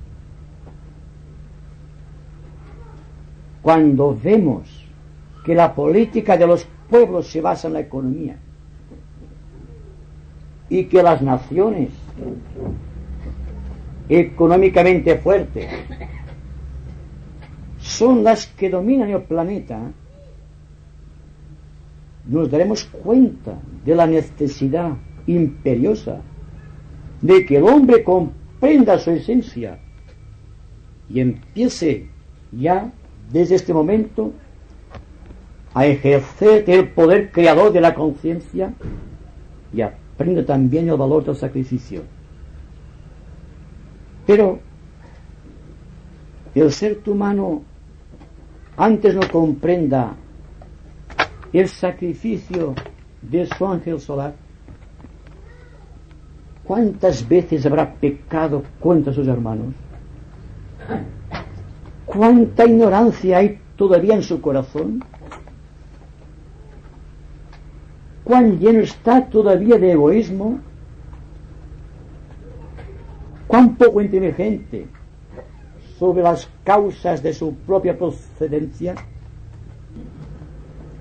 Speaker 1: cuando vemos que la política de los pueblos se basa en la economía, y que las naciones económicamente fuertes son las que dominan el planeta, nos daremos cuenta de la necesidad imperiosa de que el hombre comprenda su esencia y empiece ya desde este momento a ejercer el poder creador de la conciencia y aprende también el valor del sacrificio. Pero el ser humano antes no comprenda el sacrificio de su ángel solar, ¿cuántas veces habrá pecado contra sus hermanos? ¿Cuánta ignorancia hay todavía en su corazón? ¿Cuán lleno está todavía de egoísmo? ¿Cuán poco inteligente sobre las causas de su propia procedencia?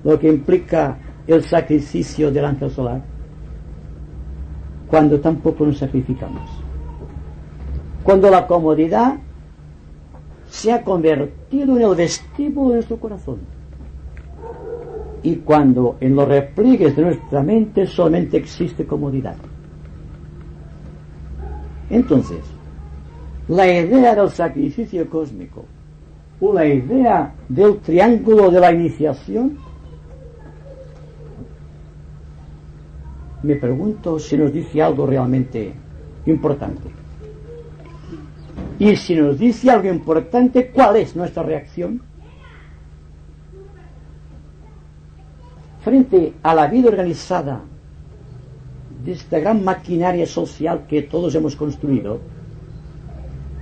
Speaker 1: Lo que implica el sacrificio del ángel solar, cuando tampoco nos sacrificamos, cuando la comodidad se ha convertido en el vestíbulo de nuestro corazón, y cuando en los repliegues de nuestra mente solamente existe comodidad. Entonces, la idea del sacrificio cósmico o la idea del triángulo de la iniciación, me pregunto si nos dice algo realmente importante. Y si nos dice algo importante, ¿cuál es nuestra reacción? Frente a la vida organizada de esta gran maquinaria social que todos hemos construido,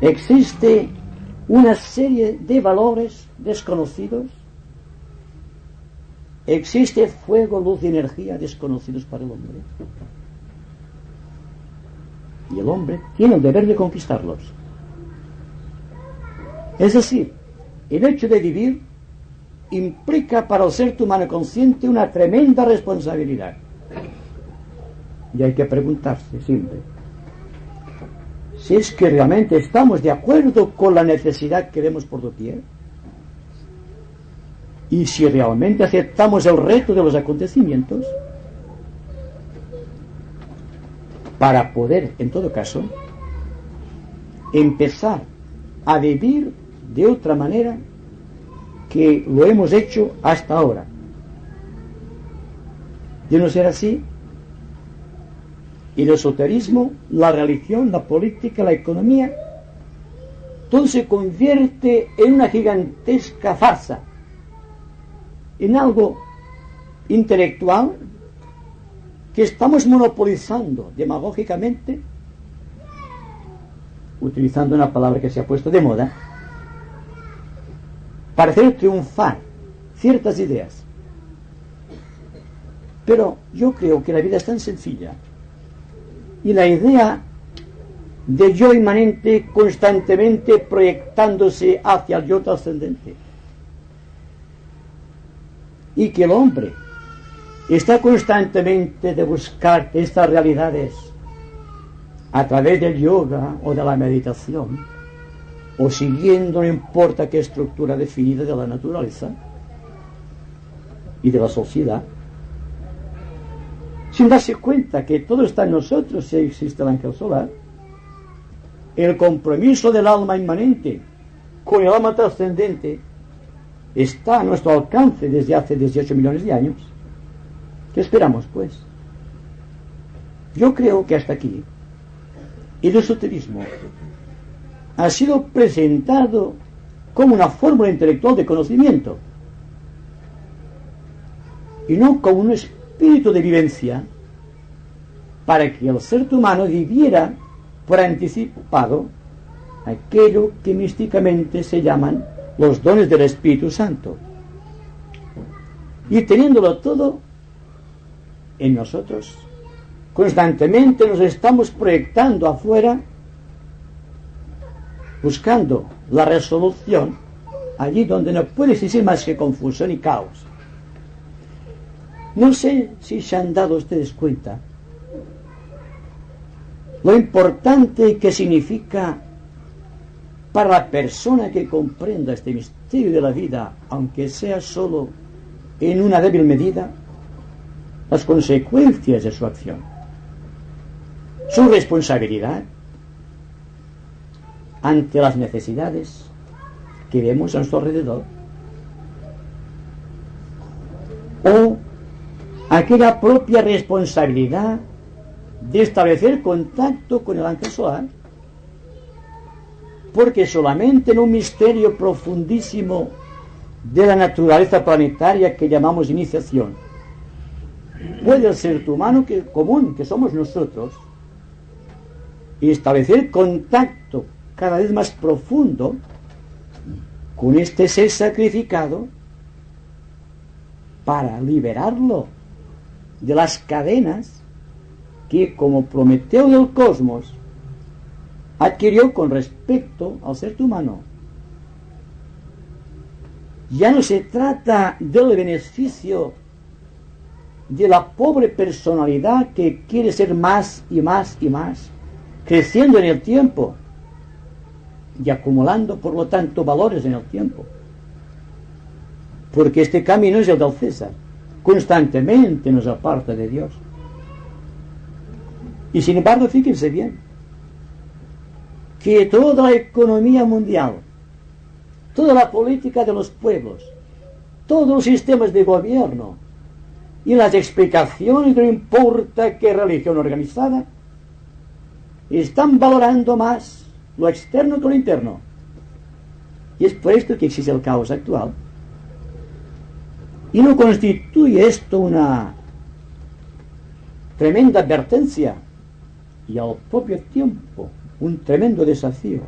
Speaker 1: existe una serie de valores desconocidos, existe fuego, luz y energía desconocidos para el hombre. Y el hombre tiene el deber de conquistarlos. Es decir, el hecho de vivir implica para el ser humano consciente una tremenda responsabilidad. Y hay que preguntarse siempre si es que realmente estamos de acuerdo con la necesidad que vemos por doquier, y si realmente aceptamos el reto de los acontecimientos, para poder, en todo caso, empezar a vivir de otra manera que lo hemos hecho hasta ahora. De no ser así, el esoterismo, la religión, la política, la economía, todo se convierte en una gigantesca farsa, en algo intelectual que estamos monopolizando demagógicamente, utilizando una palabra que se ha puesto de moda, para hacer triunfar ciertas ideas. Pero yo creo que la vida es tan sencilla, y la idea de yo inmanente constantemente proyectándose hacia el yo trascendente, y que el hombre está constantemente de buscar estas realidades a través del yoga o de la meditación, o siguiendo no importa qué estructura definida de la naturaleza y de la sociedad, sin darse cuenta que todo está en nosotros si existe el ángel solar. El compromiso del alma inmanente con el alma trascendente está a nuestro alcance desde hace 18 millones de años. ¿Qué esperamos, pues? Yo creo que hasta aquí el esoterismo ha sido presentado como una fórmula intelectual de conocimiento y no como un espíritu de vivencia para que el ser humano viviera por anticipado aquello que místicamente se llaman los dones del Espíritu Santo, y teniéndolo todo en nosotros, constantemente nos estamos proyectando afuera, buscando la resolución allí donde no puede existir más que confusión y caos. No sé si se han dado ustedes cuenta lo importante que significa para la persona que comprenda este misterio de la vida, aunque sea solo en una débil medida, las consecuencias de su acción, su responsabilidad ante las necesidades que vemos a nuestro alrededor aquella propia responsabilidad de establecer contacto con el ángel solar, porque solamente en un misterio profundísimo de la naturaleza planetaria que llamamos iniciación puede el ser humano común, que somos nosotros, y establecer contacto cada vez más profundo con este ser sacrificado para liberarlo de las cadenas que, como Prometeo del cosmos, adquirió con respecto al ser humano. Ya no se trata del beneficio de la pobre personalidad que quiere ser más y más y más, creciendo en el tiempo y acumulando, por lo tanto, valores en el tiempo. Porque este camino es el del César. Constantemente nos aparta de Dios. Y sin embargo, fíjense bien, que toda la economía mundial, toda la política de los pueblos, todos los sistemas de gobierno y las explicaciones, no importa qué religión organizada, están valorando más lo externo que lo interno. Y es por esto que existe el caos actual. ¿Y no constituye esto una tremenda advertencia y al propio tiempo un tremendo desafío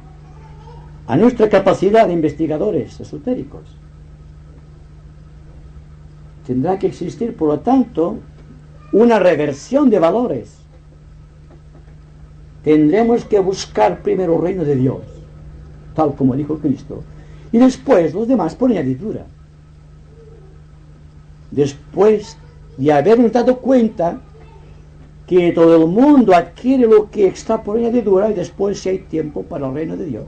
Speaker 1: a nuestra capacidad de investigadores esotéricos? Tendrá que existir, por lo tanto, una reversión de valores. Tendremos que buscar primero el reino de Dios, tal como dijo Cristo, y después los demás por añadidura. Después de habernos dado cuenta que todo el mundo adquiere lo que está por añadidura, y después si hay tiempo para el reino de Dios.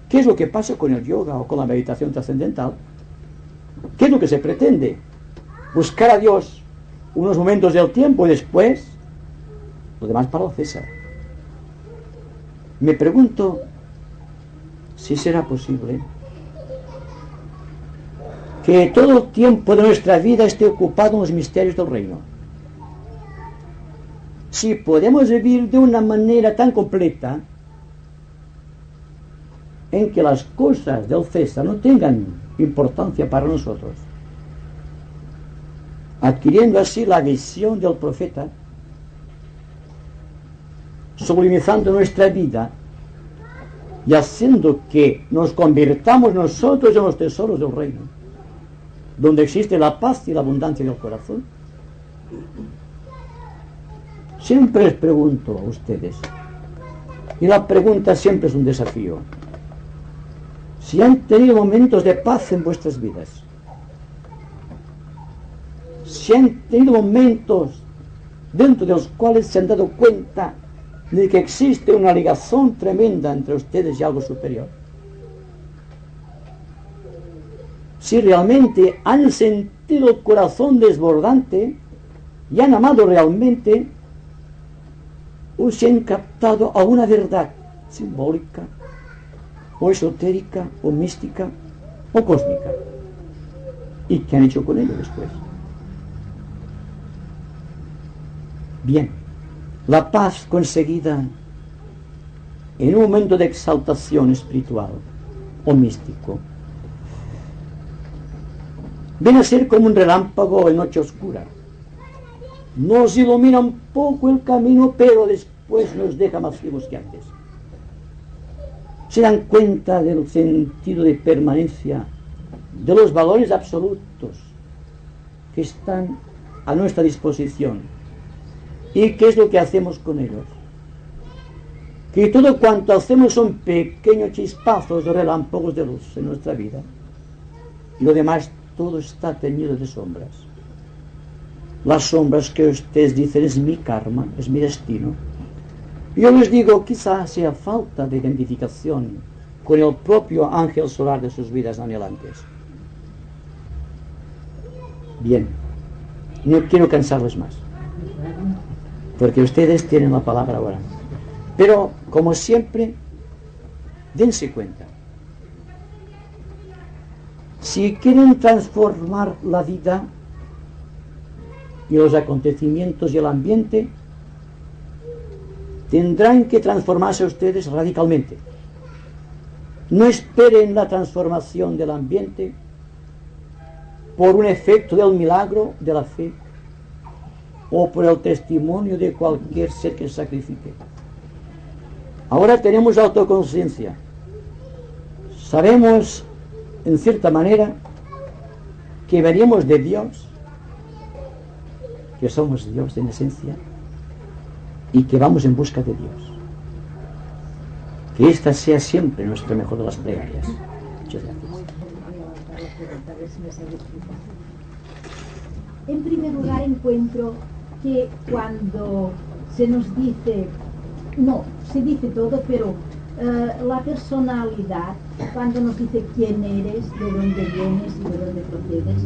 Speaker 1: ¿Qué es lo que pasa con el yoga o con la meditación trascendental? ¿Qué es lo que se pretende? Buscar a Dios unos momentos del tiempo y después lo demás para el César. Me pregunto si será posible que todo el tiempo de nuestra vida esté ocupado en los misterios del reino. Si podemos vivir de una manera tan completa en que las cosas del César no tengan importancia para nosotros, adquiriendo así la visión del profeta, sublimizando nuestra vida y haciendo que nos convirtamos nosotros en los tesoros del reino, donde existe la paz y la abundancia del corazón. Siempre les pregunto a ustedes, y la pregunta siempre es un desafío: si han tenido momentos de paz en vuestras vidas, si han tenido momentos dentro de los cuales se han dado cuenta de que existe una ligación tremenda entre ustedes y algo superior, si realmente han sentido el corazón desbordante y han amado realmente, o si han captado a una verdad simbólica o esotérica o mística o cósmica, y qué han hecho con ello después. Bien, la paz conseguida en un momento de exaltación espiritual o místico viene a ser como un relámpago en noche oscura. Nos ilumina un poco el camino, pero después nos deja más ciegos que antes. Se dan cuenta del sentido de permanencia, de los valores absolutos que están a nuestra disposición. ¿Y qué es lo que hacemos con ellos? Que todo cuanto hacemos son pequeños chispazos de relámpagos de luz en nuestra vida. Y lo demás todo está teñido de sombras. Las sombras que ustedes dicen es mi karma, es mi destino. Yo les digo, quizás sea falta de identificación con el propio ángel solar de sus vidas anhelantes. Bien, no quiero cansarles más, porque ustedes tienen la palabra ahora. Pero, como siempre, dense cuenta. Si quieren transformar la vida, y los acontecimientos y el ambiente tendrán que transformarse ustedes radicalmente. No esperen la transformación del ambiente por un efecto del milagro de la fe o por el testimonio de cualquier ser que se sacrifique. Ahora tenemos autoconciencia. Sabemos, en cierta manera, que venimos de Dios, que somos Dios en esencia, y que vamos en busca de Dios. Que esta sea siempre nuestra mejor de las plegarias. Muchas gracias.
Speaker 2: En primer lugar, encuentro que cuando se nos dice, no, se dice todo, pero la personalidad, cuando nos dice quién eres, de dónde vienes y de dónde procedes,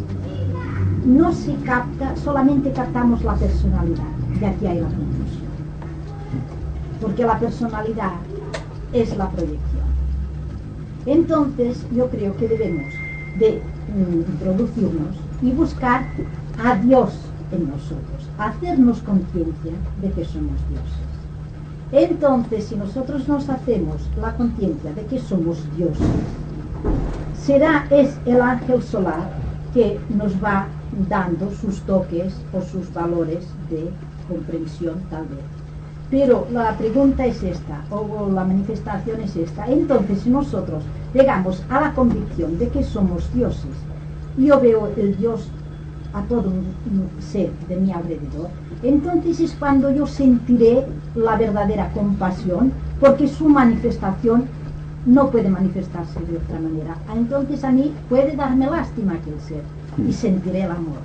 Speaker 2: no se capta, solamente captamos la personalidad, y aquí hay la confusión. Porque la personalidad es la proyección. Entonces, yo creo que debemos de introducirnos y buscar a Dios en nosotros, hacernos conciencia de que somos dioses. Entonces, si nosotros nos hacemos la conciencia de que somos dioses, es el ángel solar que nos va dando sus toques o sus valores de comprensión, tal vez. Pero la pregunta es esta, o la manifestación es esta. Entonces, si nosotros llegamos a la convicción de que somos dioses, y yo veo el Dios a todo un ser de mi alrededor, entonces es cuando yo sentiré la verdadera compasión, porque su manifestación no puede manifestarse de otra manera. Entonces a mí puede darme lástima aquel ser y sentiré el amor,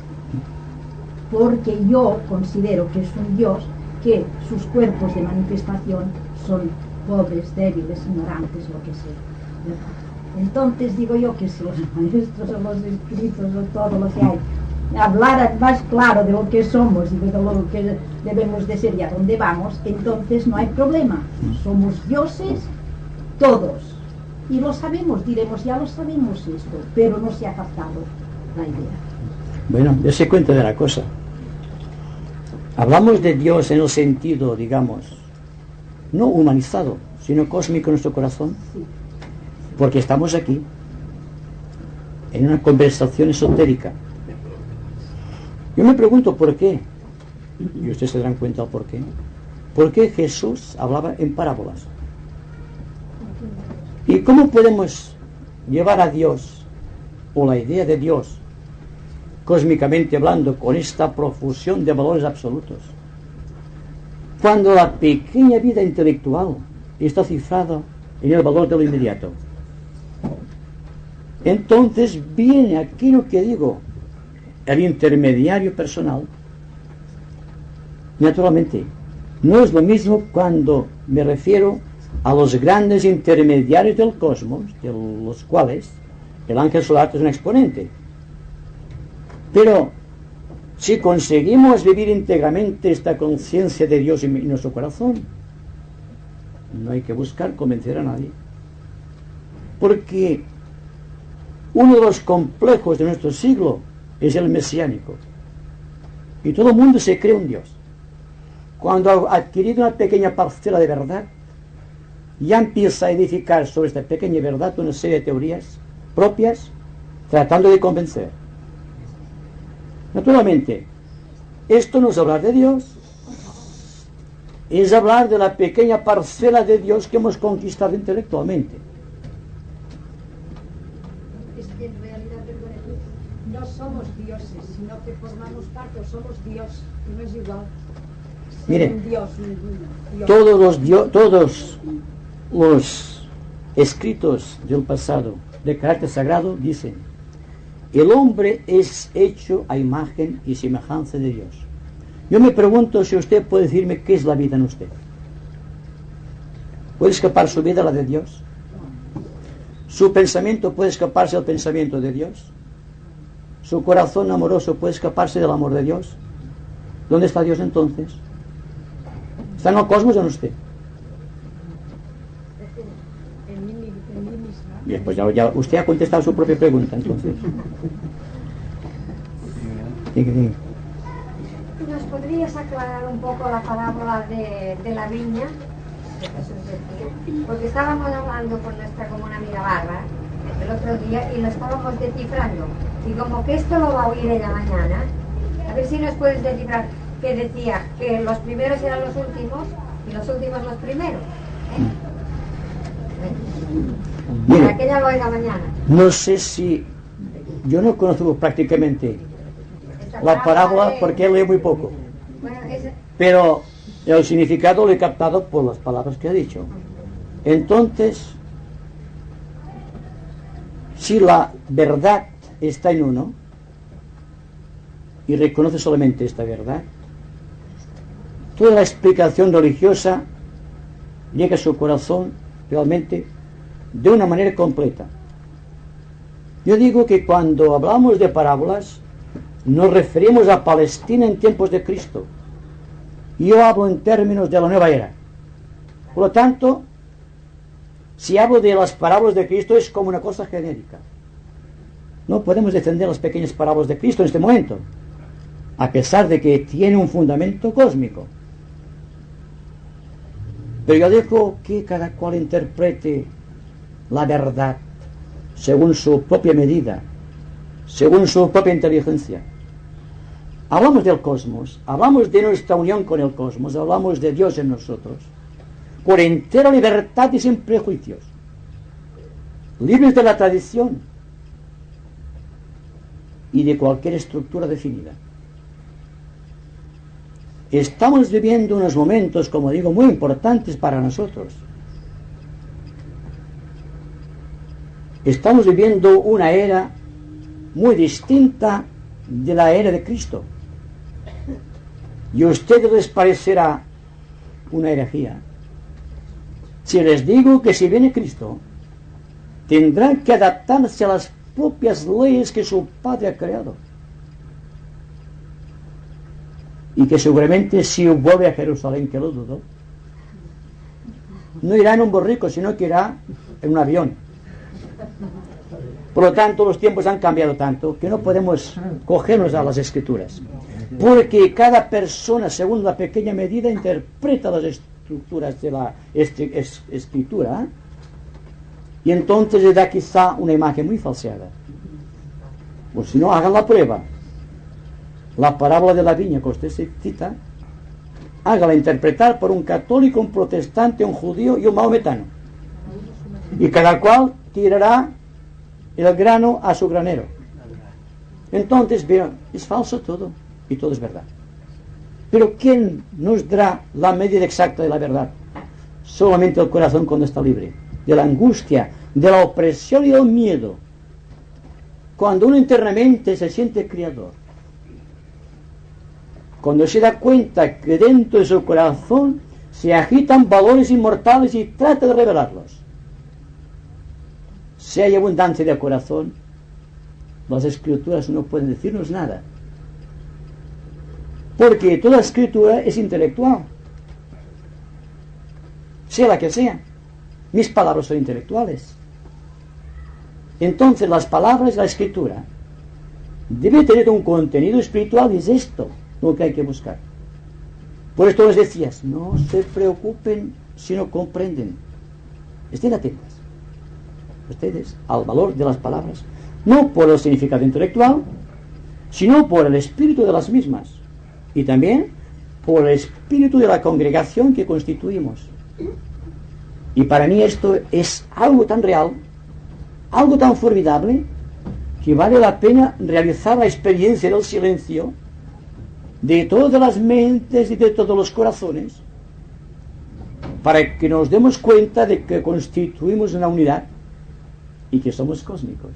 Speaker 2: porque yo considero que es un Dios que sus cuerpos de manifestación son pobres, débiles, ignorantes, lo que sea. Entonces digo yo que si los maestros o los escritos o todo lo que hay hablaran más claro de lo que somos y de lo que debemos de ser y a dónde vamos, entonces no hay problema. Somos dioses todos. Y lo sabemos, diremos, ya lo sabemos esto, pero no se ha captado la idea.
Speaker 1: Bueno, dése cuenta de la cosa. Hablamos de Dios en el sentido, digamos, no humanizado, sino cósmico en nuestro corazón,
Speaker 2: Sí.
Speaker 1: porque estamos aquí, en una conversación esotérica. Yo me pregunto por qué, y ustedes se darán cuenta por qué. ¿Por qué Jesús hablaba en parábolas? ¿Y cómo podemos llevar a Dios, o la idea de Dios, cósmicamente hablando, con esta profusión de valores absolutos, cuando la pequeña vida intelectual está cifrada en el valor de lo inmediato? Entonces viene aquí lo que digo, el intermediario personal. Naturalmente, no es lo mismo cuando me refiero a los grandes intermediarios del cosmos, de los cuales el ángel solar es un exponente. Pero si conseguimos vivir íntegramente esta conciencia de Dios en nuestro corazón, no hay que buscar convencer a nadie. Porque uno de los complejos de nuestro siglo es el mesiánico. Y todo el mundo se cree un Dios. Cuando ha adquirido una pequeña parcela de verdad, ya empieza a edificar sobre esta pequeña verdad una serie de teorías propias, tratando de convencer. Naturalmente, esto no es hablar de Dios, es hablar de la pequeña parcela de Dios que hemos conquistado intelectualmente.
Speaker 3: Es que en realidad, no somos dioses, sino que formamos parte, o somos Dios, y no es igual.
Speaker 1: Miren,
Speaker 3: Dios.
Speaker 1: todos los escritos del pasado de carácter sagrado dicen: el hombre es hecho a imagen y semejanza de Dios. Yo me pregunto si usted puede decirme qué es la vida en usted. ¿Puede escapar su vida a la de Dios? ¿Su pensamiento puede escaparse del pensamiento de Dios? ¿Su corazón amoroso puede escaparse del amor de Dios? ¿Dónde está Dios entonces? ¿Está en el cosmos o en usted?
Speaker 3: En mí misma.
Speaker 1: Bien, pues ya usted ha contestado su propia pregunta, entonces.
Speaker 3: ¿Nos podrías aclarar un poco la parábola de la viña? Que Jesús decía, porque estábamos hablando con nuestra común amiga Bárbara el otro día y lo estábamos descifrando. Y como que esto lo va a oír ella mañana, a ver si nos puedes descifrar, que decía que los primeros eran los últimos y los últimos los primeros. Para que ella lo oiga mañana.
Speaker 1: No sé si... Yo no conozco prácticamente la parábola porque leo muy poco.
Speaker 3: Bueno,
Speaker 1: Pero el significado lo he captado por las palabras que ha dicho. Entonces, si la verdad está en uno y reconoce solamente esta verdad, toda la explicación religiosa llega a su corazón realmente de una manera completa. Yo digo que cuando hablamos de parábolas nos referimos a Palestina en tiempos de Cristo. Yo hablo en términos de la nueva era. Por lo tanto, si hablo de las parábolas de Cristo es como una cosa genérica. No podemos defender las pequeñas parábolas de Cristo en este momento, a pesar de que tiene un fundamento cósmico. Pero yo dejo que cada cual interprete la verdad según su propia medida, según su propia inteligencia. Hablamos del cosmos, hablamos de nuestra unión con el cosmos, hablamos de Dios en nosotros, por entera libertad y sin prejuicios, libres de la tradición y de cualquier estructura definida. Estamos viviendo unos momentos, como digo, muy importantes para nosotros. Estamos viviendo una era muy distinta de la era de Cristo. Y a ustedes les parecerá una herejía si les digo que si viene Cristo, tendrán que adaptarse a las propias leyes que su Padre ha creado. Y que seguramente si vuelve a Jerusalén, que lo dudo, no irá en un borrico, sino que irá en un avión. Por lo tanto, los tiempos han cambiado tanto que no podemos cogernos a las escrituras, porque cada persona, según la pequeña medida, interpreta las estructuras de la escritura y entonces le da quizá una imagen muy falseada. Pues si no, hagan la prueba. La parábola de la viña que usted se cita, hágala interpretar por un católico, un protestante, un judío y un maometano, y cada cual tirará el grano a su granero. Entonces vean, es falso todo y todo es verdad. Pero ¿quién nos dará la medida exacta de la verdad? Solamente el corazón cuando está libre de la angustia, de la opresión y del miedo. Cuando uno internamente se siente criador, cuando se da cuenta que dentro de su corazón se agitan valores inmortales y trata de revelarlos. Si hay abundancia de corazón, las escrituras no pueden decirnos nada. Porque toda escritura es intelectual. Sea la que sea. Mis palabras son intelectuales. Entonces las palabras de la escritura deben tener un contenido espiritual y es esto lo que hay que buscar. Por esto les decías, no se preocupen si no comprenden. Estén atentos ustedes al valor de las palabras, no por el significado intelectual, sino por el espíritu de las mismas y también por el espíritu de la congregación que constituimos. Y para mí esto es algo tan real, algo tan formidable, que vale la pena realizar la experiencia del silencio de todas las mentes y de todos los corazones, para que nos demos cuenta de que constituimos una unidad y que somos cósmicos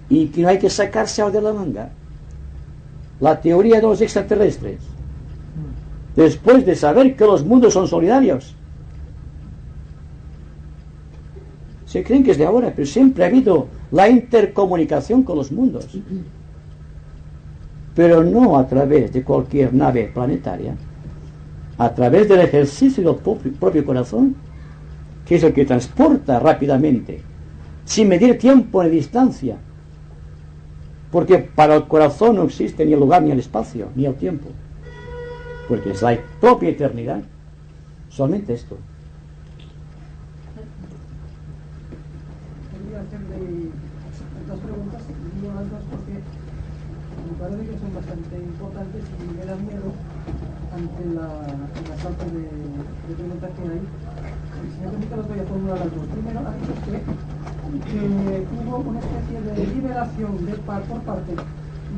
Speaker 1: y que no hay que sacarse de la manga la teoría de los extraterrestres después de saber que los mundos son solidarios. Se creen que es de ahora, pero siempre ha habido la intercomunicación con los mundos, pero no a través de cualquier nave planetaria, a través del ejercicio del propio corazón, que es el que transporta rápidamente, sin medir tiempo ni distancia, Porque para el corazón no existe ni el lugar, ni el espacio, ni el tiempo. Porque es la propia eternidad. Solamente esto.
Speaker 4: Quería hacerle estas preguntas, digo las dos porque me parece que son bastante importantes y me da miedo ante la falta de preguntas que hay. Si me permite, las voy a formular las dos. Primero, ha dicho usted que hubo una especie de liberación por parte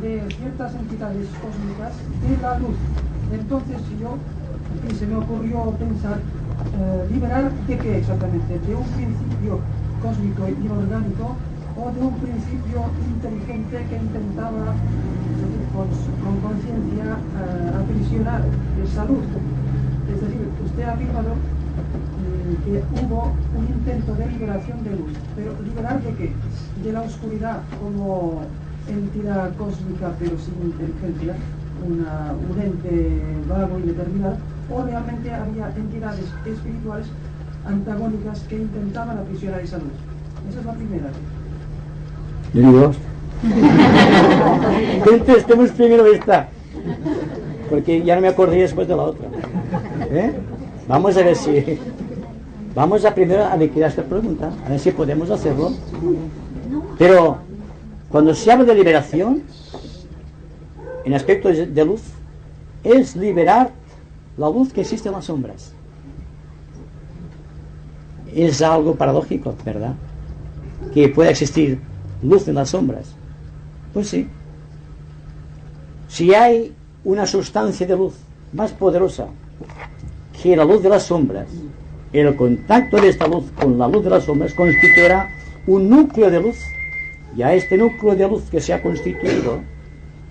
Speaker 4: de ciertas entidades cósmicas de la luz. Entonces, se me ocurrió pensar, ¿liberar de qué exactamente? ¿De un principio cósmico y orgánico o de un principio inteligente que intentaba, con conciencia, aprisionar esa luz? Es decir, usted ha afirmado que hubo un intento de liberación de luz, pero ¿liberar de qué? ¿De la oscuridad como entidad cósmica pero sin inteligencia, un ente vago y determinado, o realmente había entidades espirituales antagónicas que intentaban aprisionar esa luz? Esa es la primera.
Speaker 1: Yo digo, contestemos primero esta, porque ya no me acordé después de la otra. Vamos a ver si... Vamos a primero a liquidar esta pregunta, a ver si podemos hacerlo. Pero cuando se habla de liberación, en aspecto de luz, es liberar la luz que existe en las sombras. Es algo paradójico, ¿verdad? Que pueda existir luz en las sombras. Pues sí. Si hay una sustancia de luz más poderosa que la luz de las sombras, el contacto de esta luz con la luz de las sombras constituirá un núcleo de luz, y a este núcleo de luz que se ha constituido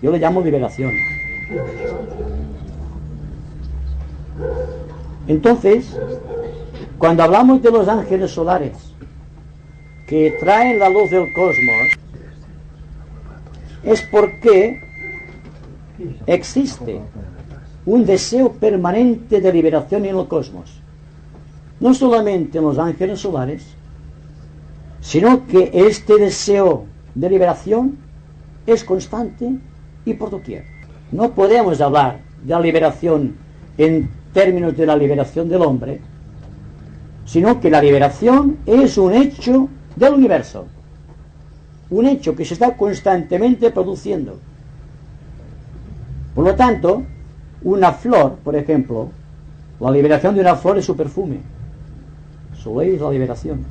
Speaker 1: yo le llamo liberación. Entonces, cuando hablamos de los ángeles solares que traen la luz del cosmos, es porque existe un deseo permanente de liberación en el cosmos. No solamente en los ángeles solares, sino que este deseo de liberación es constante y por doquier. No podemos hablar de la liberación en términos de la liberación del hombre, sino que la liberación es un hecho del universo, un hecho que se está constantemente produciendo. Por lo tanto, una flor, por ejemplo, la liberación de una flor es su perfume. Su ley es la liberación.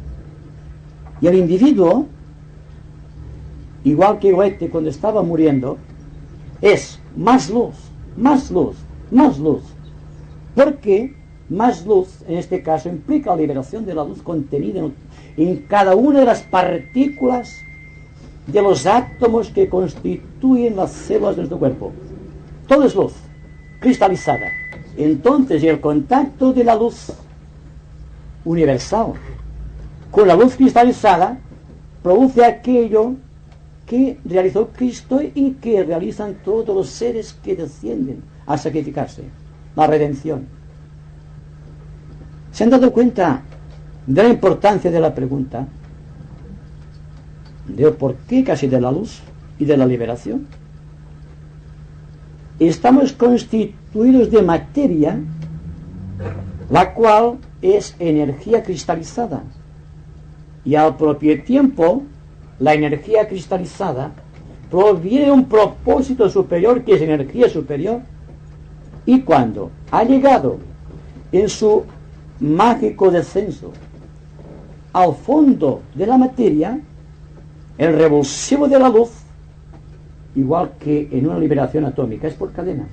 Speaker 1: Y el individuo, igual que Goethe cuando estaba muriendo, es más luz, más luz, más luz. Porque más luz, en este caso, implica la liberación de la luz contenida en cada una de las partículas de los átomos que constituyen las células de nuestro cuerpo. Todo es luz, cristalizada. Entonces, el contacto de la luz universal con la luz cristalizada produce aquello que realizó Cristo y que realizan todos los seres que descienden a sacrificarse, la redención. ¿Se han dado cuenta de la importancia de la pregunta? ¿De por qué casi de la luz y de la liberación? Estamos constituidos de materia, la cual es energía cristalizada, y al propio tiempo la energía cristalizada proviene de un propósito superior, que es energía superior, y cuando ha llegado en su mágico descenso al fondo de la materia, el revulsivo de la luz, igual que en una liberación atómica, es por cadenas,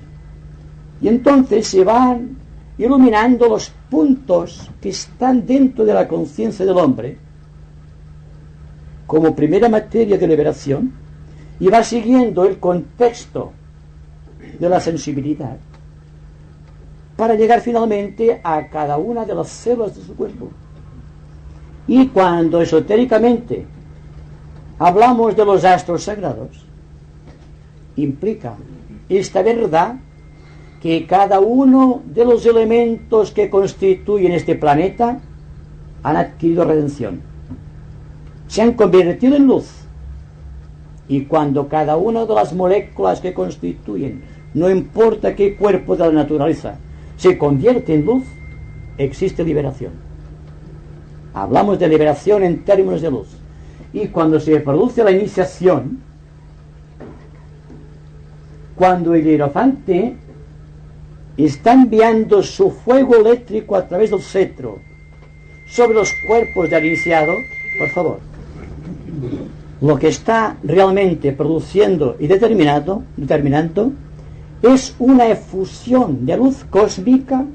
Speaker 1: y entonces se van iluminando los puntos que están dentro de la conciencia del hombre como primera materia de liberación, y va siguiendo el contexto de la sensibilidad para llegar finalmente a cada una de las células de su cuerpo. Y cuando esotéricamente hablamos de los astros sagrados, implica esta verdad que cada uno de los elementos que constituyen este planeta han adquirido redención, se han convertido en luz, Y cuando cada una de las moléculas que constituyen, no importa qué cuerpo de la naturaleza, se convierte en luz, existe liberación. Hablamos de liberación en términos de luz. Y cuando se produce la iniciación, cuando el hierofante está enviando su fuego eléctrico a través del cetro sobre los cuerpos del iniciado, por favor, lo que está realmente produciendo y determinando es una efusión de luz cósmica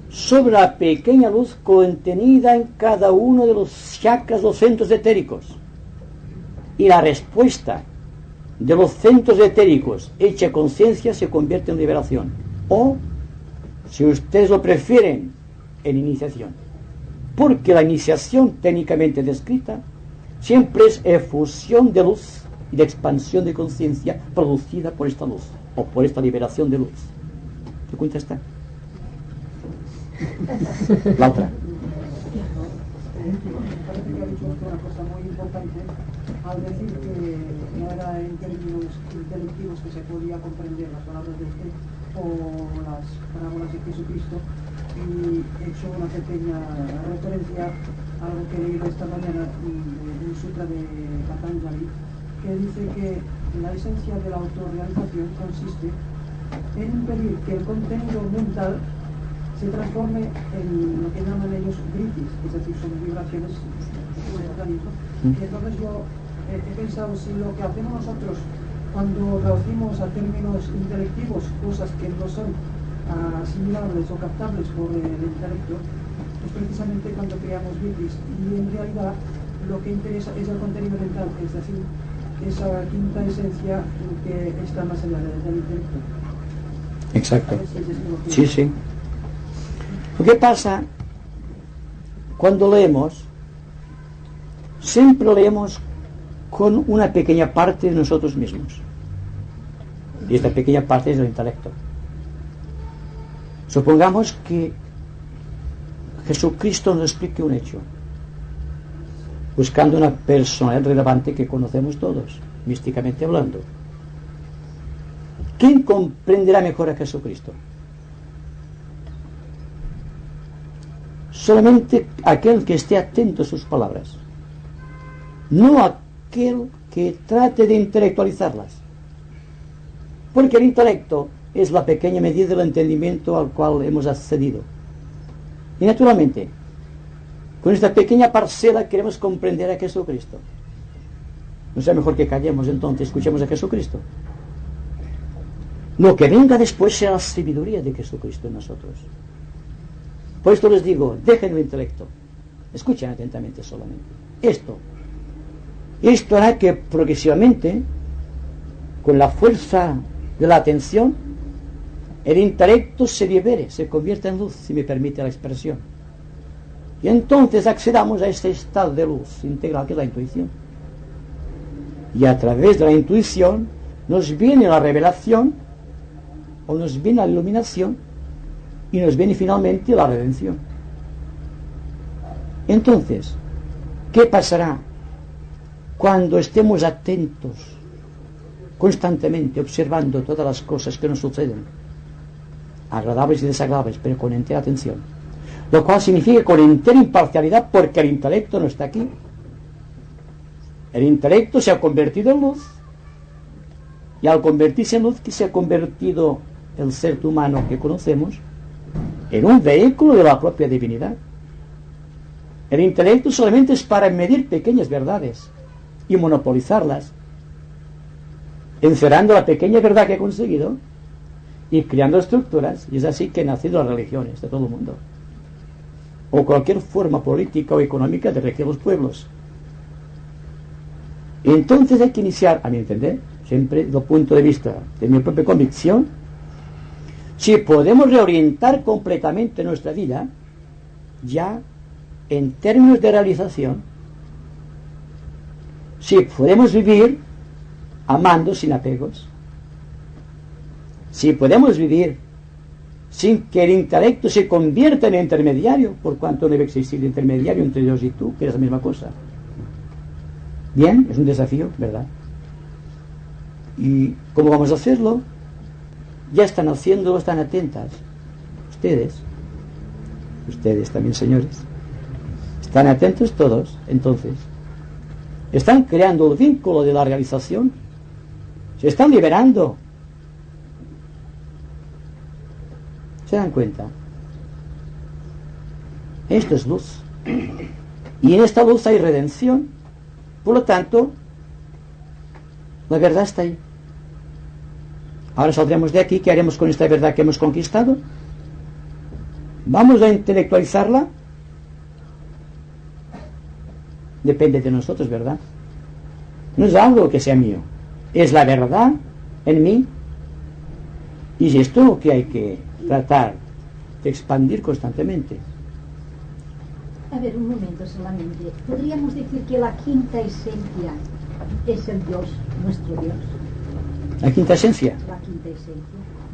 Speaker 1: sobre la pequeña luz contenida en cada uno de los chakras, los centros etéricos. Y la respuesta de los centros etéricos hecha conciencia se convierte en liberación. O, si ustedes lo prefieren, en iniciación. Porque la iniciación técnicamente descrita siempre es efusión de luz y de expansión de conciencia producida por esta luz o por esta liberación de luz. ¿Qué cuenta está? La otra.
Speaker 4: Parece que ha dicho usted una cosa muy importante al decir que no era en términos intelectivos que se podía comprender las palabras de usted o las parábolas de Jesucristo, y he hecho una pequeña referencia a algo que he leído esta mañana en un sutra de Patanjali, que dice que la esencia de la autorrealización consiste en impedir que el contenido mental se transforme en lo que llaman ellos gritis, es decir, son vibraciones del organismo. Y entonces yo he pensado, si lo que hacemos nosotros cuando traducimos a términos intelectivos cosas que no son asimilables o captables por el intelecto, es precisamente cuando creamos gritis, y en realidad lo que interesa es el contenido mental, es decir, esa quinta esencia que está más allá del intelecto.
Speaker 1: Exacto. Sí, sí. Lo que pasa, cuando leemos, siempre leemos con una pequeña parte de nosotros mismos. Y esta pequeña parte es el intelecto. Supongamos que Jesucristo nos explique un hecho, buscando una personalidad relevante que conocemos todos, místicamente hablando. ¿Quién comprenderá mejor a Jesucristo? Solamente aquel que esté atento a sus palabras, no aquel que trate de intelectualizarlas, porque el intelecto es la pequeña medida del entendimiento al cual hemos accedido, y naturalmente con esta pequeña parcela queremos comprender a Jesucristo. ¿No sea mejor que callemos entonces, escuchemos a Jesucristo? Lo que venga después será la sabiduría de Jesucristo en nosotros. Por esto les digo, dejen el intelecto, escuchen atentamente solamente. Esto hará que progresivamente, con la fuerza de la atención, el intelecto se libere, se convierta en luz, si me permite la expresión. Y entonces accedamos a este estado de luz integral que es la intuición. Y a través de la intuición nos viene la revelación, o nos viene la iluminación, y nos viene finalmente la redención. Entonces, ¿qué pasará cuando estemos atentos, constantemente observando todas las cosas que nos suceden, agradables y desagradables, pero con entera atención? Lo cual significa con entera imparcialidad, porque el intelecto no está aquí. El intelecto se ha convertido en luz, y al convertirse en luz, que se ha convertido el ser humano que conocemos en un vehículo de la propia divinidad. El intelecto solamente es para medir pequeñas verdades y monopolizarlas, encerrando la pequeña verdad que ha conseguido y creando estructuras, y es así que han nacido las religiones de todo el mundo, o cualquier forma política o económica de regir los pueblos. Entonces hay que iniciar, a mi entender, siempre desde el punto de vista de mi propia convicción, si podemos reorientar completamente nuestra vida, ya en términos de realización, si podemos vivir amando sin apegos, si podemos vivir sin que el intelecto se convierta en intermediario, por cuanto no debe existir intermediario entre Dios y tú, que es la misma cosa. Bien, es un desafío, ¿verdad? ¿Y cómo vamos a hacerlo? Ya están haciéndolo, están atentas. Ustedes también, señores, están atentos todos. Entonces, están creando el vínculo de la realización, se están liberando. ¿Se dan cuenta? Esto es luz. Y en esta luz hay redención. Por lo tanto, la verdad está ahí. Ahora saldremos de aquí. ¿Qué haremos con esta verdad que hemos conquistado? ¿Vamos a intelectualizarla? Depende de nosotros, ¿verdad? No es algo que sea mío. Es la verdad en mí. Y es esto lo que hay que tratar de expandir constantemente.
Speaker 2: A ver, un momento solamente. ¿Podríamos decir que la quinta esencia es el Dios, nuestro Dios?
Speaker 1: ¿La quinta esencia?
Speaker 2: La quinta esencia,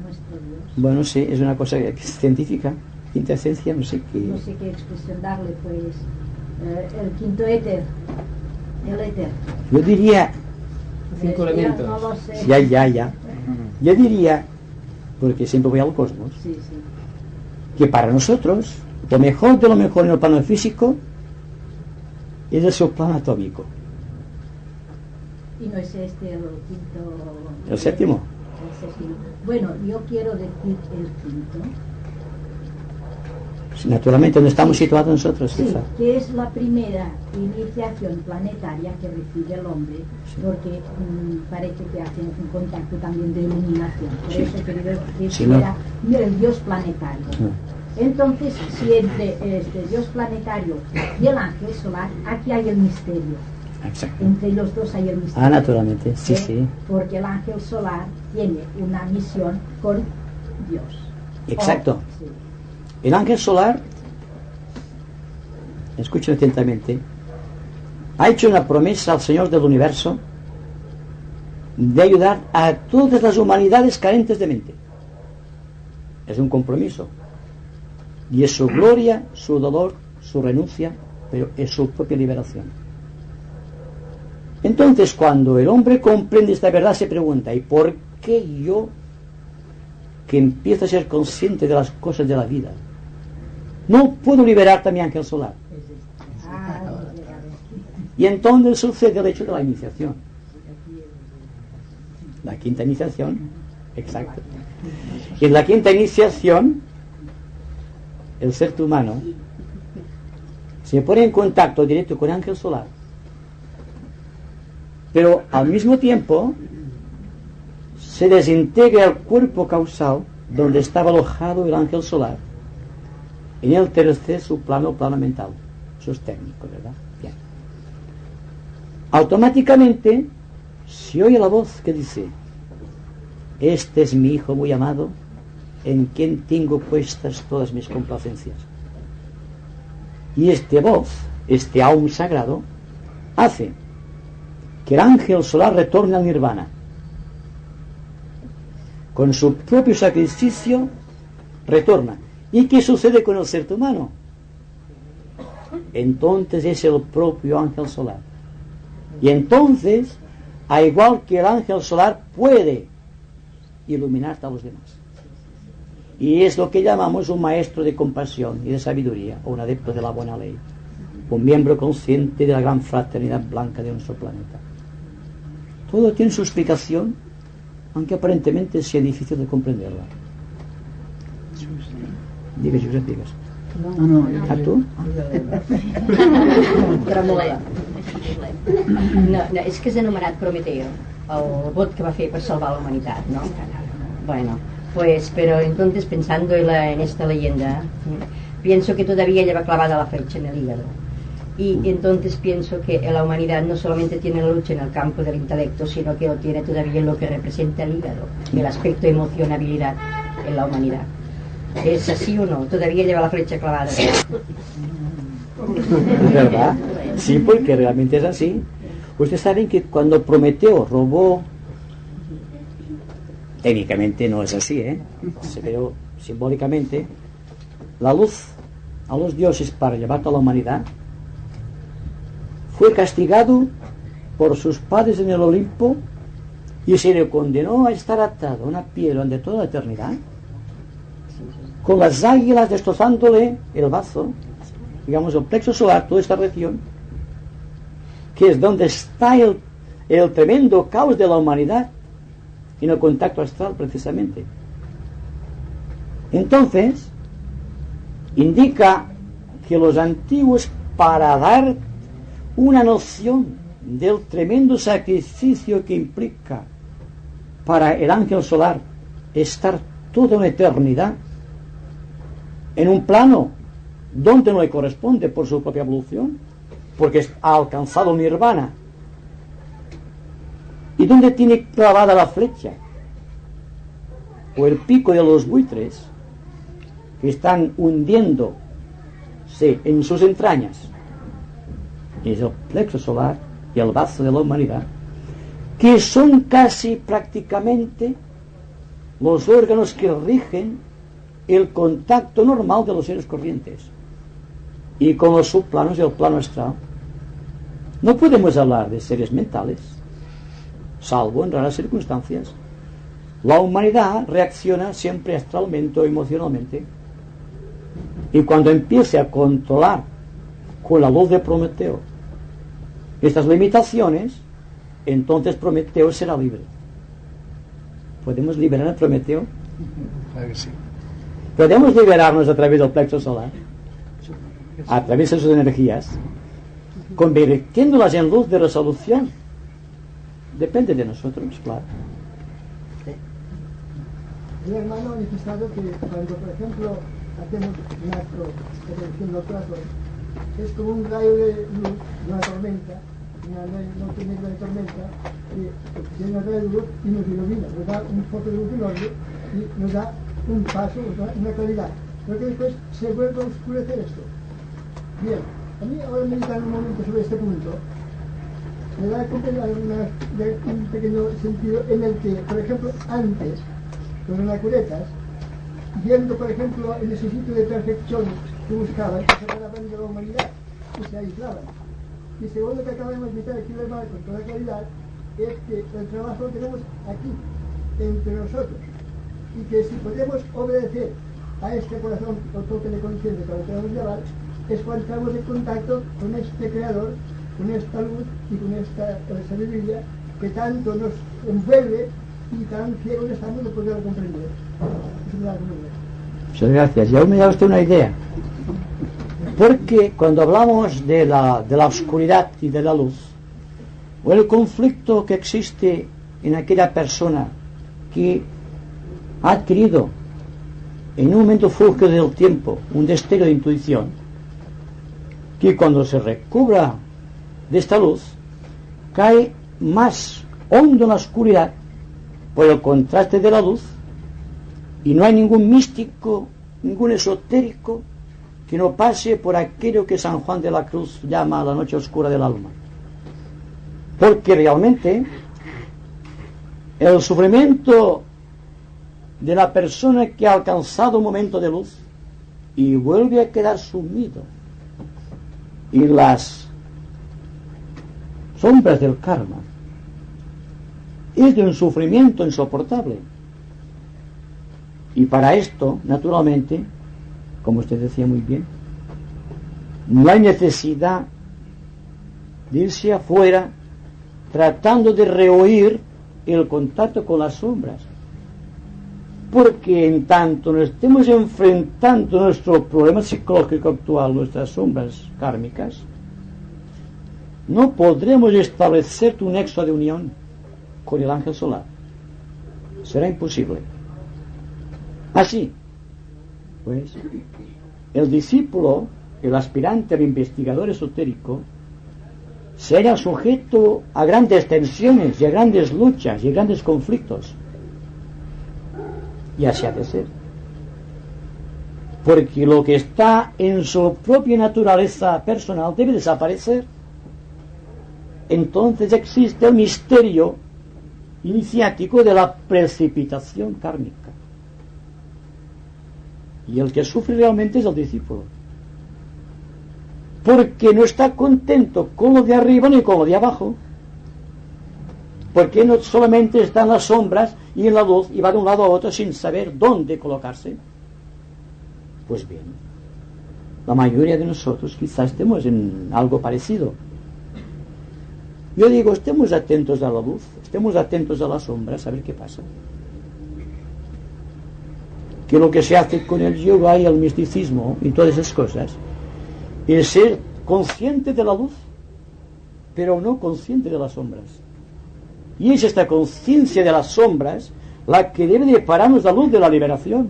Speaker 2: nuestro Dios.
Speaker 1: Bueno, sí, es una cosa que es científica. Quinta esencia, no sé qué.
Speaker 2: No sé qué expresión darle, pues. El quinto éter. El éter.
Speaker 1: Yo diría.
Speaker 5: 5 elementos.
Speaker 2: No lo sé.
Speaker 1: Ya. Yo diría, porque siempre voy al cosmos,
Speaker 2: Sí.
Speaker 1: que para nosotros, lo mejor de lo mejor en el plano físico es el subplano atómico.
Speaker 2: Y no es este el quinto.
Speaker 1: ¿El séptimo?
Speaker 2: El séptimo. Bueno, yo quiero decir el quinto.
Speaker 1: Naturalmente, donde estamos situados nosotros,
Speaker 2: Sí,
Speaker 1: quizá.
Speaker 2: que es la primera iniciación planetaria que recibe el hombre, porque parece que hacen un contacto también de iluminación. Por
Speaker 1: Sí.
Speaker 2: eso he querido decir
Speaker 1: Sí,
Speaker 2: que
Speaker 1: no.
Speaker 2: era el Dios planetario. Entonces, si entre este Dios planetario y el ángel solar, aquí hay el misterio.
Speaker 1: Exacto.
Speaker 2: Entre los dos hay el misterio.
Speaker 1: Naturalmente, sí,
Speaker 2: ¿Eh?
Speaker 1: sí.
Speaker 2: Porque el ángel solar tiene una misión con Dios.
Speaker 1: Exacto.
Speaker 2: Sí.
Speaker 1: El ángel solar, escuchen atentamente, ha hecho una promesa al Señor del universo de ayudar a todas las humanidades carentes de mente. Es un compromiso. Y es su gloria, su dolor, su renuncia, pero es su propia liberación. Entonces, cuando el hombre comprende esta verdad, se pregunta: ¿y por qué yo, que empiezo a ser consciente de las cosas de la vida, no puedo liberar también ángel solar? Y entonces sucede el hecho de la iniciación. La quinta iniciación, exacto. Y en la quinta iniciación, el ser humano se pone en contacto directo con ángel solar, pero al mismo tiempo se desintegra el cuerpo causal donde estaba alojado el ángel solar en el tercer subplano, plano mental. Eso es técnico, ¿verdad? Bien. Automáticamente se oye la voz que dice: este es mi hijo muy amado, en quien tengo puestas todas mis complacencias. Y esta voz, este aum sagrado, hace que el ángel solar retorne al nirvana. Con su propio sacrificio retorna. ¿Y qué sucede con el ser humano? Entonces es el propio ángel solar. Y entonces, a igual que el ángel solar, puede iluminar a los demás. Y es lo que llamamos un maestro de compasión y de sabiduría, o un adepto de la buena ley, un miembro consciente de la gran fraternidad blanca de nuestro planeta. Todo tiene su explicación, aunque aparentemente sea difícil de comprenderla. Digues, Josep, digues. ¿A tu?
Speaker 6: No, és que és anomenat Prometeo, el vot que va fer per salvar la humanitat, ¿no? Bueno, pues, pero entonces pensando en esta leyenda, pienso que todavía lleva clavada la flecha en el hígado. Y entonces pienso que la humanidad no solamente tiene la lucha en el campo del intelecto, sino que lo tiene todavía en lo que representa el hígado, el aspecto emocionabilidad en la humanidad. ¿Es así o no? Todavía lleva la flecha clavada.
Speaker 1: ¿Verdad? Sí, porque realmente es así. Ustedes saben que cuando Prometeo robó, técnicamente no es así, pero simbólicamente, la luz a los dioses para llevar a la humanidad, fue castigado por sus padres en el Olimpo y se le condenó a estar atado a una piedra durante toda la eternidad, con las águilas destrozándole el bazo, digamos el plexo solar, toda esta región, que es donde está el tremendo caos de la humanidad, en el contacto astral precisamente. Entonces, indica que los antiguos, para dar una noción del tremendo sacrificio que implica para el ángel solar estar toda una eternidad en un plano donde no le corresponde por su propia evolución, porque ha alcanzado nirvana, y donde tiene clavada la flecha o el pico de los buitres que están hundiéndose en sus entrañas, es el plexo solar y el bazo de la humanidad, que son casi prácticamente los órganos que rigen el contacto normal de los seres corrientes y con los subplanos del plano astral. No podemos hablar de seres mentales, salvo en raras circunstancias. La humanidad reacciona siempre astralmente o emocionalmente, y cuando empiece a controlar con la luz de Prometeo estas limitaciones, entonces Prometeo será libre. ¿Podemos liberar a Prometeo?
Speaker 5: Claro que sí.
Speaker 1: Podemos liberarnos a través del plexo solar, a través de sus energías, convirtiéndolas en luz de resolución. Depende de nosotros, claro.
Speaker 4: El hermano ha manifestado que cuando, por ejemplo, hacemos un acto de reducción del corazón, es como un rayo de luz de una tormenta, una noche negra de tormenta, que tiene un rayo de luz y nos ilumina, nos da un foco de luz enorme y nos da un paso, una claridad. Pero que después se vuelve a oscurecer esto. Bien, a mí ahora meditando un momento sobre este punto, me da a comprender un pequeño sentido en el que, por ejemplo, antes, los anacoretas, viendo, por ejemplo, el ese sitio de perfección que buscaban, que se separaban de la humanidad y se aislaban. Y según lo que acabamos de explicar aquí hermano con toda claridad, es que el trabajo lo tenemos aquí, entre nosotros, y que si podemos obedecer a este corazón o toque de conciencia que lo podemos llevar, es cuando estamos en contacto con este creador, con esta luz y con esta sabiduría que tanto nos envuelve y tan ciegos estamos de poder comprender.
Speaker 1: Muchas gracias. Ya me da usted una idea. Porque cuando hablamos de la oscuridad y de la luz, o el conflicto que existe en aquella persona que ha adquirido en un momento fulgio del tiempo un destello de intuición, que cuando se recubra de esta luz cae más hondo en la oscuridad por el contraste de la luz, y no hay ningún místico, ningún esotérico que no pase por aquello que San Juan de la Cruz llama la noche oscura del alma, porque realmente el sufrimiento de la persona que ha alcanzado un momento de luz y vuelve a quedar sumido en las sombras del karma es de un sufrimiento insoportable. Y para esto, naturalmente, como usted decía muy bien, no hay necesidad de irse afuera tratando de rehuir el contacto con las sombras, porque en tanto nos estemos enfrentando nuestro problema psicológico actual, nuestras sombras kármicas, no podremos establecer un nexo de unión con el ángel solar. Será imposible. Así, pues, el discípulo, el aspirante al investigador esotérico, será sujeto a grandes tensiones y a grandes luchas y a grandes conflictos. Y así ha de ser. Porque lo que está en su propia naturaleza personal debe desaparecer. Entonces existe el misterio iniciático de la precipitación kármica. Y el que sufre realmente es el discípulo, porque no está contento con lo de arriba ni con lo de abajo, ¿Por qué no solamente está en las sombras y en la luz y va de un lado a otro sin saber dónde colocarse? Pues bien, la mayoría de nosotros quizás estemos en algo parecido. Yo digo, estemos atentos a la luz, estemos atentos a las sombras, a ver qué pasa. Que lo que se hace con el yoga y el misticismo y todas esas cosas es ser consciente de la luz, pero no consciente de las sombras. Y es esta conciencia de las sombras la que debe de pararnos la luz de la liberación.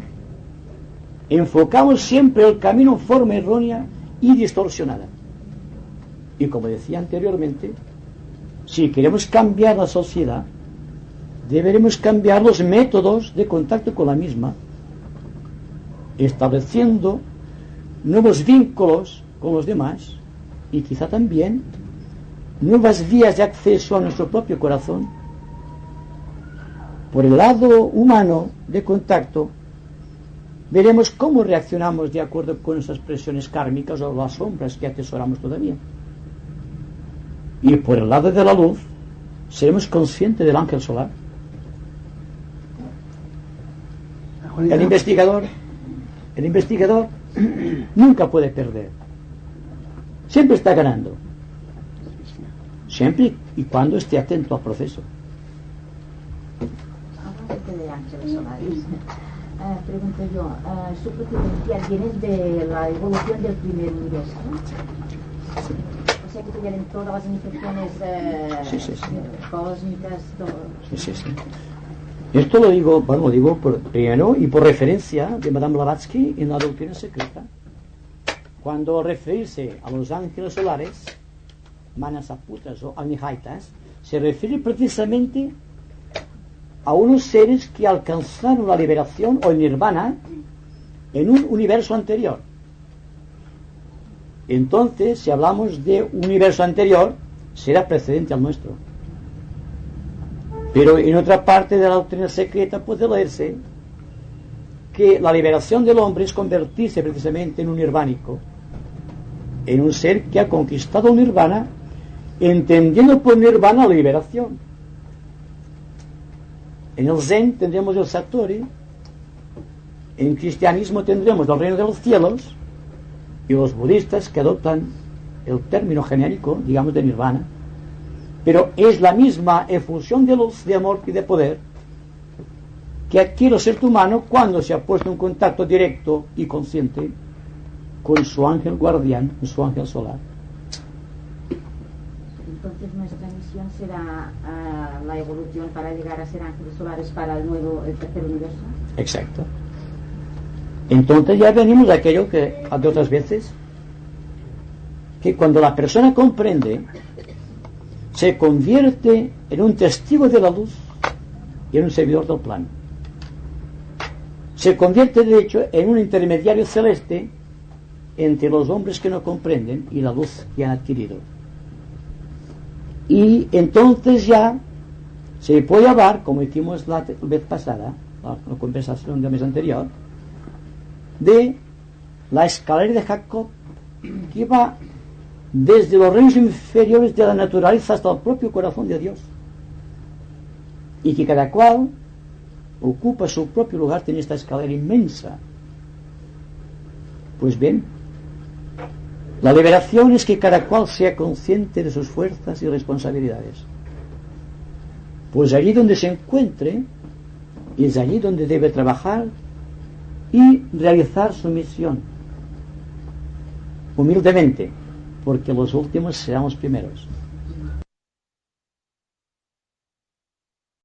Speaker 1: Enfocamos siempre el camino en forma errónea y distorsionada. Y como decía anteriormente, si queremos cambiar la sociedad, deberemos cambiar los métodos de contacto con la misma, estableciendo nuevos vínculos con los demás y quizá también nuevas vías de acceso a nuestro propio corazón. Por el lado humano de contacto, veremos cómo reaccionamos de acuerdo con nuestras presiones kármicas o las sombras que atesoramos todavía. Y por el lado de la luz, seremos conscientes del ángel solar. El investigador nunca puede perder. Siempre está ganando. Siempre y cuando esté atento al proceso.
Speaker 2: Hablando de ángeles solares, pregunto yo, su potencia viene de la evolución del primer universo, ¿no? O sea que tuvieron todas las iniciaciones cósmicas, todo.
Speaker 1: Sí. Esto lo digo primero y por referencia de Madame Blavatsky en la doctrina secreta. Cuando referirse a los ángeles solares, Manasaputras o Agnihaitas, se refiere precisamente a unos seres que alcanzaron la liberación o el nirvana en un universo anterior. Entonces, si hablamos de un universo anterior, será precedente al nuestro. Pero en otra parte de la doctrina secreta puede leerse que la liberación del hombre es convertirse precisamente en un nirvánico, en un ser que ha conquistado el nirvana, entendiendo por nirvana la liberación. En el Zen tendremos el Satori, en cristianismo tendremos el reino de los cielos, y los budistas que adoptan el término genérico, digamos, de nirvana, pero es la misma efusión de luz, de amor y de poder que adquiere el ser humano cuando se ha puesto en contacto directo y consciente con su ángel guardián, con su ángel solar.
Speaker 2: Entonces nuestra misión será la evolución para llegar a ser ángeles solares para el tercer universo.
Speaker 1: Exacto. Entonces ya venimos a aquello que de otras veces, que cuando la persona comprende, se convierte en un testigo de la luz y en un servidor del plan. Se convierte de hecho en un intermediario celeste entre los hombres que no comprenden y la luz que han adquirido. Y entonces ya se puede hablar, como hicimos la vez pasada, la conversación del mes anterior, de la escalera de Jacob, que va desde los reinos inferiores de la naturaleza hasta el propio corazón de Dios, y que cada cual ocupa su propio lugar en esta escalera inmensa. Pues bien, la liberación es que cada cual sea consciente de sus fuerzas y responsabilidades. Pues allí donde se encuentre, es allí donde debe trabajar y realizar su misión, humildemente, porque los últimos serán los primeros.